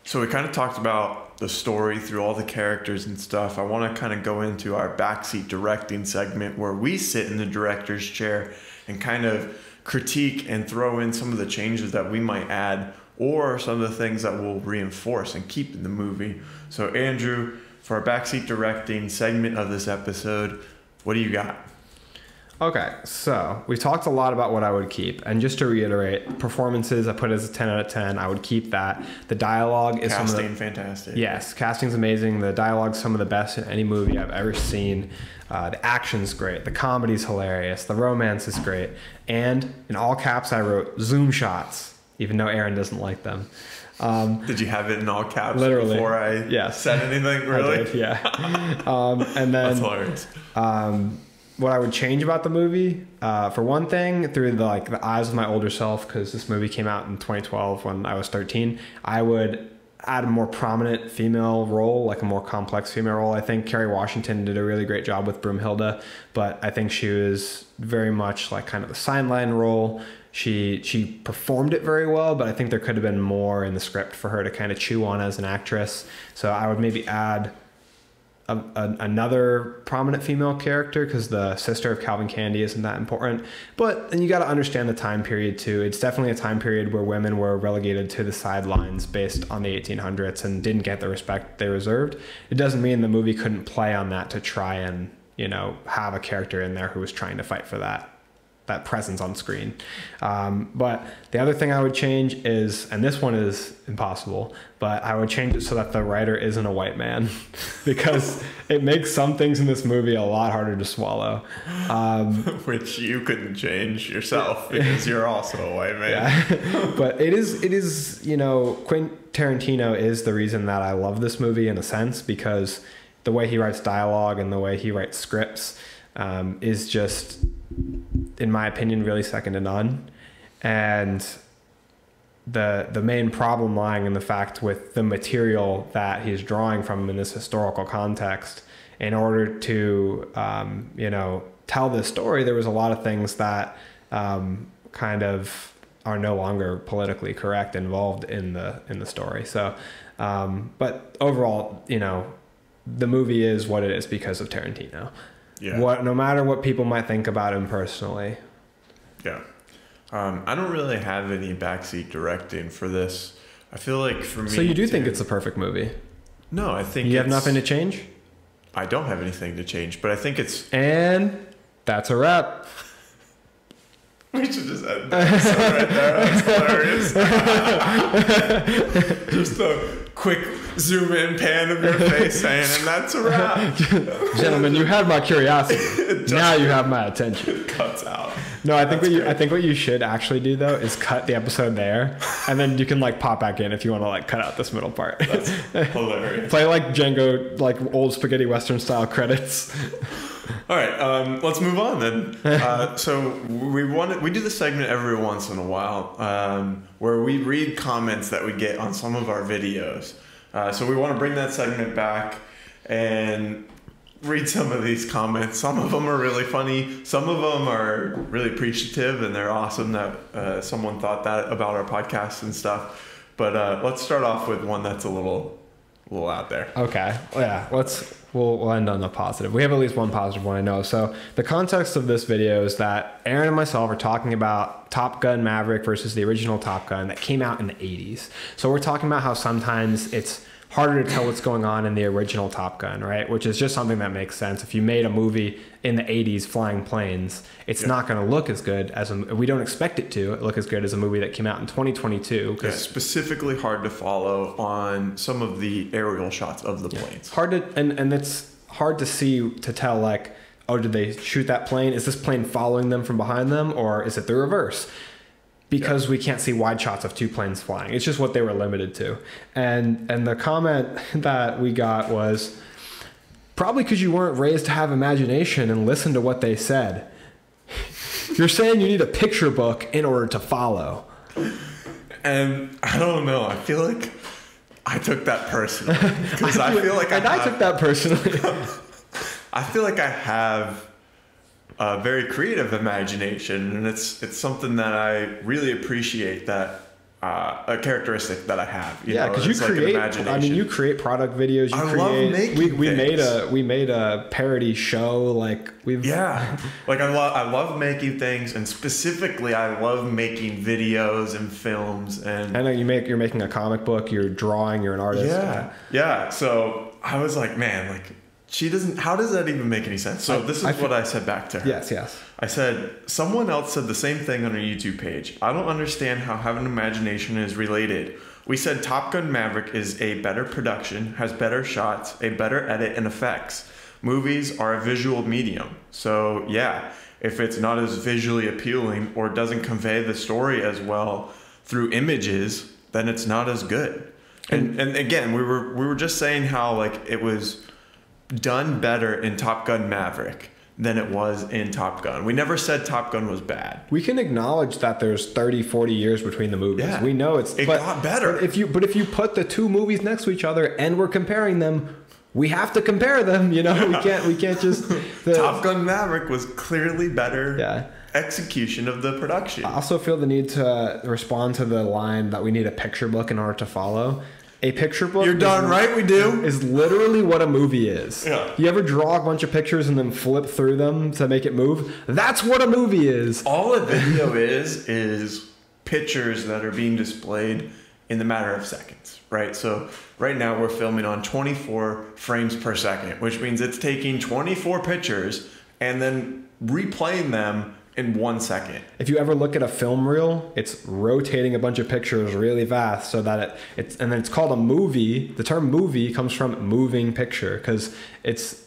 So we kind of talked about the story through all the characters and stuff. I want to kind of go into our backseat directing segment, where we sit in the director's chair and kind of critique and throw in some of the changes that we might add, or some of the things that we'll reinforce and keep in the movie. So Andrew, for our backseat directing segment of this episode, what do you got? Okay, so we talked a lot about what I would keep, and just to reiterate, performances I put as a 10 out of 10. I would keep that. The dialogue is fantastic. Yes, casting's amazing. The dialogue's some of the best in any movie I've ever seen. The action's great. The comedy's hilarious. The romance is great. And in all caps, I wrote zoom shots, even though Aaron doesn't like them. Did you have it in all caps literally before I said anything? Really? I did, yeah. And then that's hilarious. What I would change about the movie, for one thing, through the eyes of my older self, because this movie came out in 2012 when I was 13, I would add a more prominent female role, like a more complex female role. I think Kerry Washington did a really great job with Broomhilda, but I think she was very much like kind of the sideline role. She performed it very well, but I think there could have been more in the script for her to kind of chew on as an actress. So I would maybe add another prominent female character, because the sister of Calvin Candy isn't that important. But then you got to understand the time period too. It's definitely a time period where women were relegated to the sidelines based on the 1800s and didn't get the respect they deserved. It doesn't mean the movie couldn't play on that to try and have a character in there who was trying to fight for that presence on screen. But the other thing I would change is, and this one is impossible, but I would change it so that the writer isn't a white man, because it makes some things in this movie a lot harder to swallow. Which you couldn't change yourself, because you're also a white man. Yeah. But it is, Quentin Tarantino is the reason that I love this movie in a sense, because the way he writes dialogue and the way he writes scripts is just, in my opinion, really second to none. And the main problem lying in the fact with the material that he's drawing from in this historical context, in order to tell this story, there was a lot of things that kind of are no longer politically correct involved in the story. So but overall, the movie is what it is because of Tarantino. Yeah. No matter what people might think about him personally. Yeah. I don't really have any backseat directing for this. I feel like for me. So you do think it's a perfect movie? No, I think you have nothing to change? I don't have anything to change, but I think it's. And that's a wrap. We should just end that right there. That's hilarious. Just a quick zoom in pan of your face saying, and that's a wrap. Gentlemen, you had my curiosity. Now you have my attention. It cuts out. No, I think what you should actually do though is cut the episode there, and then you can pop back in if you want to cut out this middle part. That's hilarious. Play Django, old spaghetti western style credits. All right, let's move on then. So we do this segment every once in a while where we read comments that we get on some of our videos. So we want to bring that segment back, and read some of these comments. Some of them are really funny. Some of them are really appreciative, and they're awesome that someone thought that about our podcast and stuff. But let's start off with one that's a little out there. Okay. Yeah. We'll end on the positive. We have at least one positive one, I know. So the context of this video is that Aaron and myself are talking about Top Gun Maverick versus the original Top Gun that came out in the 80s. So we're talking about how sometimes it's harder to tell what's going on in the original Top Gun, right? Which is just something that makes sense. If you made a movie in the 80s flying planes, it's not going to look as good as we don't expect it to look as good as a movie that came out in 2022. Yeah, specifically hard to follow on some of the aerial shots of the planes. Hard to, and it's hard to see, to tell, like, oh, did they shoot that plane? Is this plane following them from behind them, or is it the reverse? Because we can't see wide shots of two planes flying. It's just what they were limited to. And the comment that we got was, probably because you weren't raised to have imagination and listen to what they said. You're saying you need a picture book in order to follow. And I don't know. I feel like I took that personally. Because I feel like I took that personally. I feel like I have a very creative imagination, and it's something that I really appreciate, that a characteristic that I have. Yeah, because you create. Like, I mean, you create product videos. You love making we made a parody show. Like like I love making things, and specifically I love making videos and films. And I know you're making a comic book. You're drawing. You're an artist. Yeah. So I was like, man, like, she doesn't. How does that even make any sense? So this is what I said back to her. Yes. I said, someone else said the same thing on her YouTube page. I don't understand how having imagination is related. We said Top Gun Maverick is a better production, has better shots, a better edit and effects. Movies are a visual medium. So yeah, if it's not as visually appealing or doesn't convey the story as well through images, then it's not as good. And again, we were just saying how, like, it was done better in Top Gun Maverick than it was in Top Gun. We never said Top Gun was bad. We can acknowledge that there's 30, 40 years between the movies. Yeah. We know it got better. But if you put the two movies next to each other and we're comparing them, we have to compare them, you know? We can't just Top Gun Maverick was clearly better. Yeah. Execution of the production. I also feel the need to respond to the line that we need a picture book in order to follow. A picture book. You're done, right? We do. Is literally what a movie is. Yeah. You ever draw a bunch of pictures and then flip through them to make it move? That's what a movie is. All a video is pictures that are being displayed in the matter of seconds, right? So right now we're filming on 24 frames per second, which means it's taking 24 pictures and then replaying them in 1 second. If you ever look at a film reel, it's rotating a bunch of pictures really fast so that it's and then it's called a movie. The term movie comes from moving picture, because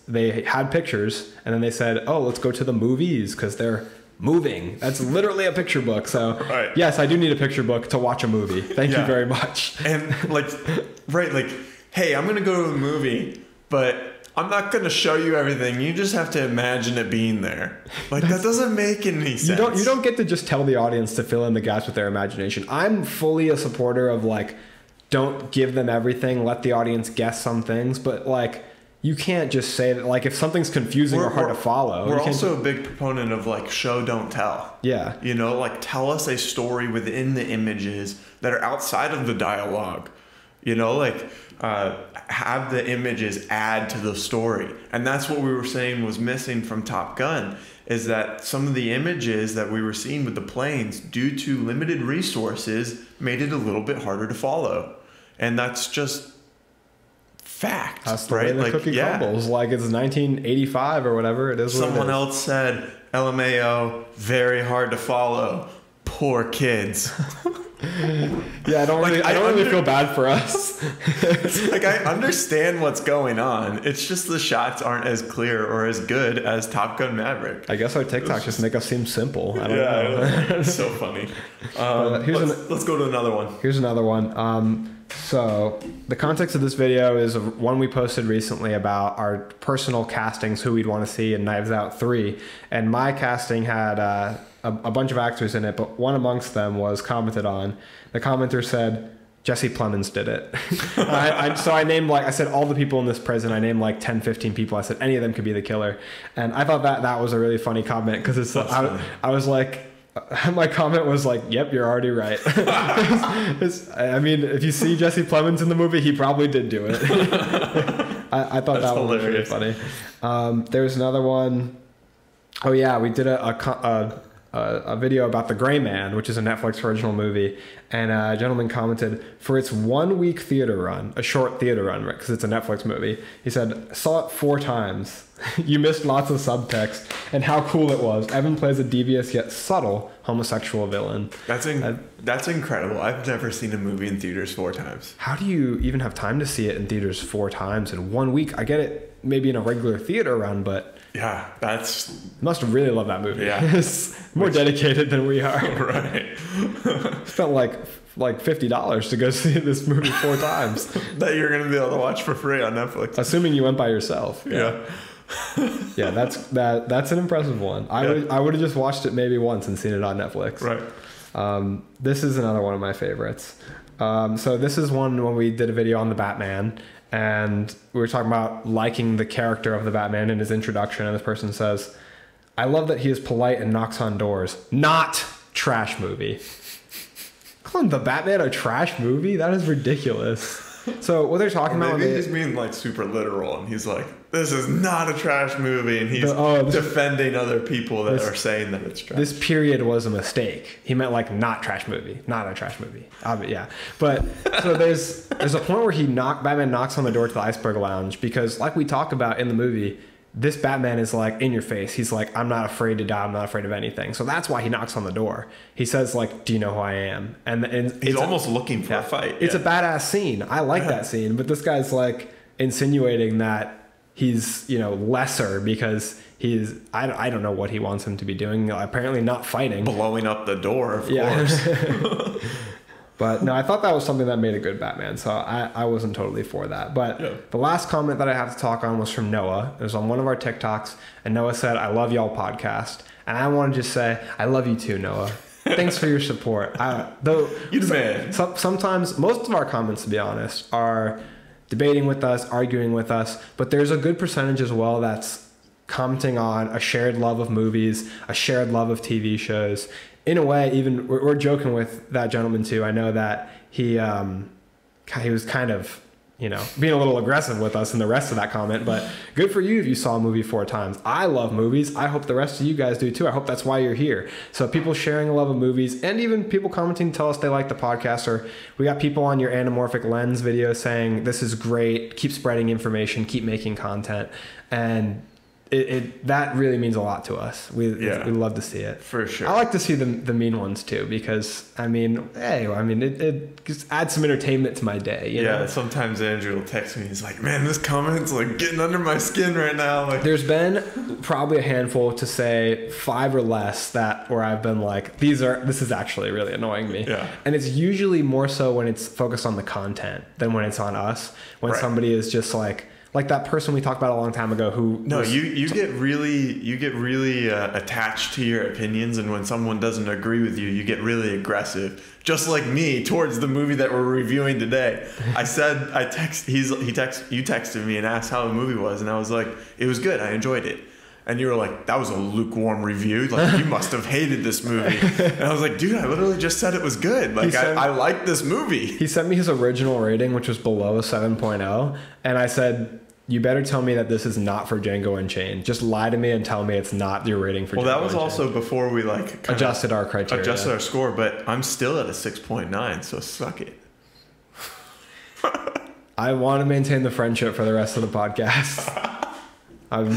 they had pictures and then they said, oh, let's go to the movies because they're moving. That's literally a picture book. So right. Yes, I do need a picture book to watch a movie. Thank you very much. And like, hey, I'm going to go to the movie, but I'm not going to show you everything. You just have to imagine it being there. Like, that doesn't make any sense. You don't get to just tell the audience to fill in the gaps with their imagination. I'm fully a supporter of, like, don't give them everything. Let the audience guess some things. But, like, you can't just say that, like, if something's confusing or hard to follow. We're also a big proponent of, like, show, don't tell. Yeah. You know, like, tell us a story within the images that are outside of the dialogue. You know, like, have the images add to the story. And that's what we were saying was missing from Top Gun, is that some of the images that we were seeing with the planes, due to limited resources, made it a little bit harder to follow. And that's just fact. That's the right? way the cookie crumbles. Like, it's 1985 or whatever it is. Someone else said, LMAO, very hard to follow. Poor kids. Yeah, I don't really feel bad for us. Like, I understand what's going on. It's just the shots aren't as clear or as good as Top Gun Maverick. I guess our TikToks just make us seem simple. I don't know. It's so funny. Let's go to another one. Here's another one. So the context of this video is one we posted recently about our personal castings, who we'd want to see in Knives Out 3. And my casting had a bunch of actors in it, but one amongst them was commented on. The commenter said, Jesse Plemons did it. So I named I said all the people in this prison. I named 10, 15 people. I said any of them could be the killer. And I thought that was a really funny comment because I was like, my comment was like, yep, you're already right. I mean, if you see Jesse Plemons in the movie, he probably did do it. I thought that was really funny. There's another one. Oh yeah, we did a video about The Gray Man, which is a Netflix original movie, and a gentleman commented, for its 1 week theater run, a short theater run, right, because it's a Netflix movie, he said, saw it 4 times. You missed lots of subtext and how cool it was. Evan plays a devious yet subtle homosexual villain. That's incredible. I've never seen a movie in theaters 4 times. How do you even have time to see it in theaters 4 times in 1 week? I get it maybe in a regular theater run, but yeah, must really love that movie. Yeah. It's more dedicated than we are. Right. Spent like $50 to go see this movie 4 times. That you're going to be able to watch for free on Netflix. Assuming you went by yourself. Yeah. Yeah, that's an impressive one. I would have just watched it maybe once and seen it on Netflix. Right. This is another one of my favorites. So this is one when we did a video on the Batman, and we were talking about liking the character of the Batman in his introduction, and this person says, I love that he is polite and knocks on doors. Not trash movie. Calling the Batman a trash movie? That is ridiculous. So what they're talking about... Maybe he's being super literal, and he's like, this is not a trash movie, and he's defending other people that are saying that it's trash. This period was a mistake. He meant not trash movie, not a trash movie. Yeah. But so there's a point where Batman knocks on the door to the Iceberg Lounge because like we talk about in the movie, this Batman is in your face. He's like, I'm not afraid to die. I'm not afraid of anything. So that's why he knocks on the door. He says do you know who I am? And he's almost looking for a fight. It's a badass scene. I like that scene. But this guy's insinuating that he's, lesser because he's, I don't know what he wants him to be doing. Apparently not fighting. Blowing up the door, of course. But no, I thought that was something that made a good Batman, so I wasn't totally for that. But The last comment that I have to talk on was from Noah. It was on one of our TikToks, and Noah said, I love y'all podcast. And I want to just say, I love you too, Noah. Thanks for your support. You're the man. Sometimes, most of our comments, to be honest, are debating with us, arguing with us, but there's a good percentage as well that's commenting on a shared love of movies, a shared love of TV shows. In a way, even we're joking with that gentleman too. I know that he was kind of, being a little aggressive with us in the rest of that comment, but good for you if you saw a movie 4 times. I love movies. I hope the rest of you guys do too. I hope that's why you're here. So people sharing a love of movies and even people commenting tell us they like the podcast, or we got people on your Anamorphic Lens video saying this is great, keep spreading information, keep making content. And that really means a lot to us. We love to see it. For sure. I like to see the mean ones too, because it just adds some entertainment to my day. You know? Sometimes Andrew will text me. He's like, "Man, this comment's getting under my skin right now." There's been probably a handful, to say 5 or less, where I've been like, this is actually really annoying me. Yeah. And it's usually more so when it's focused on the content than when it's on us. When somebody is just like that person we talked about a long time ago who... No, you get really attached to your opinions, and when someone doesn't agree with you, you get really aggressive. Just like me towards the movie that we're reviewing today. You texted me and asked how the movie was, and I was like, it was good, I enjoyed it. And you were like, that was a lukewarm review. You must have hated this movie. And I was like, dude, I literally just said it was good. I like this movie. He sent me his original rating, which was below a 7.0. And I said, you better tell me that this is not for Django Unchained. Just lie to me and tell me it's not your rating for Django Unchained. Well, that was also before we adjusted our criteria. Adjusted our score, but I'm still at a 6.9, so suck it. I want to maintain the friendship for the rest of the podcast. I'm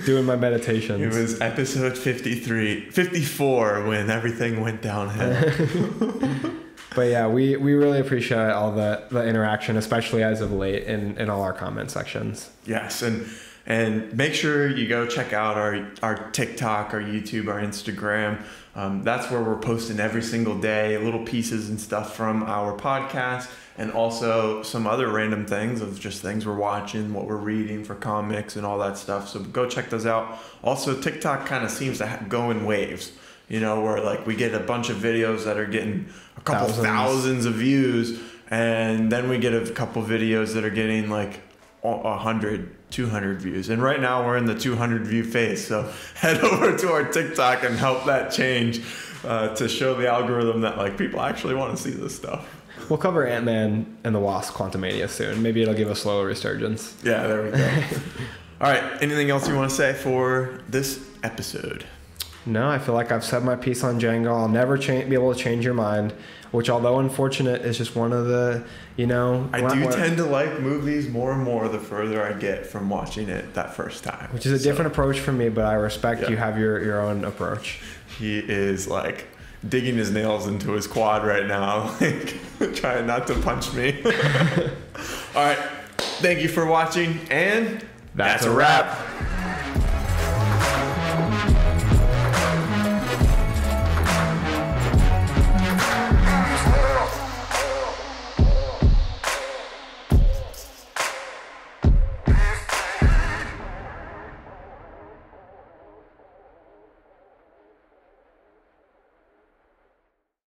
doing my meditations. It was episode 54 when everything went downhill. But yeah, we really appreciate all the interaction, especially as of late in all our comment sections. Yes, and make sure you go check out our TikTok, our YouTube, our Instagram. That's where we're posting every single day, little pieces and stuff from our podcast, and also some other random things of just things we're watching, what we're reading for comics and all that stuff. So go check those out. Also, TikTok kind of seems to go in waves. Where we get a bunch of videos that are getting a couple thousands of views, And then we get a couple videos that are getting like 100, 200 views. And right now we're in the 200 view phase. So head over to our TikTok and help that change to show the algorithm that like people actually want to see this stuff. We'll cover Ant-Man and the Wasp: Quantumania soon. Maybe it'll give a slow resurgence. Yeah, there we go. All right. Anything else you want to say for this episode? No, I feel like I've said my piece on Django. I'll never be able to change your mind, which, although unfortunate, is just one of the, I do tend to like movies more and more the further I get from watching it that first time. Which is a different approach from me, but I respect you have your own approach. He is like digging his nails into his quad right now, like trying not to punch me. All right. Thank you for watching, and that's a wrap.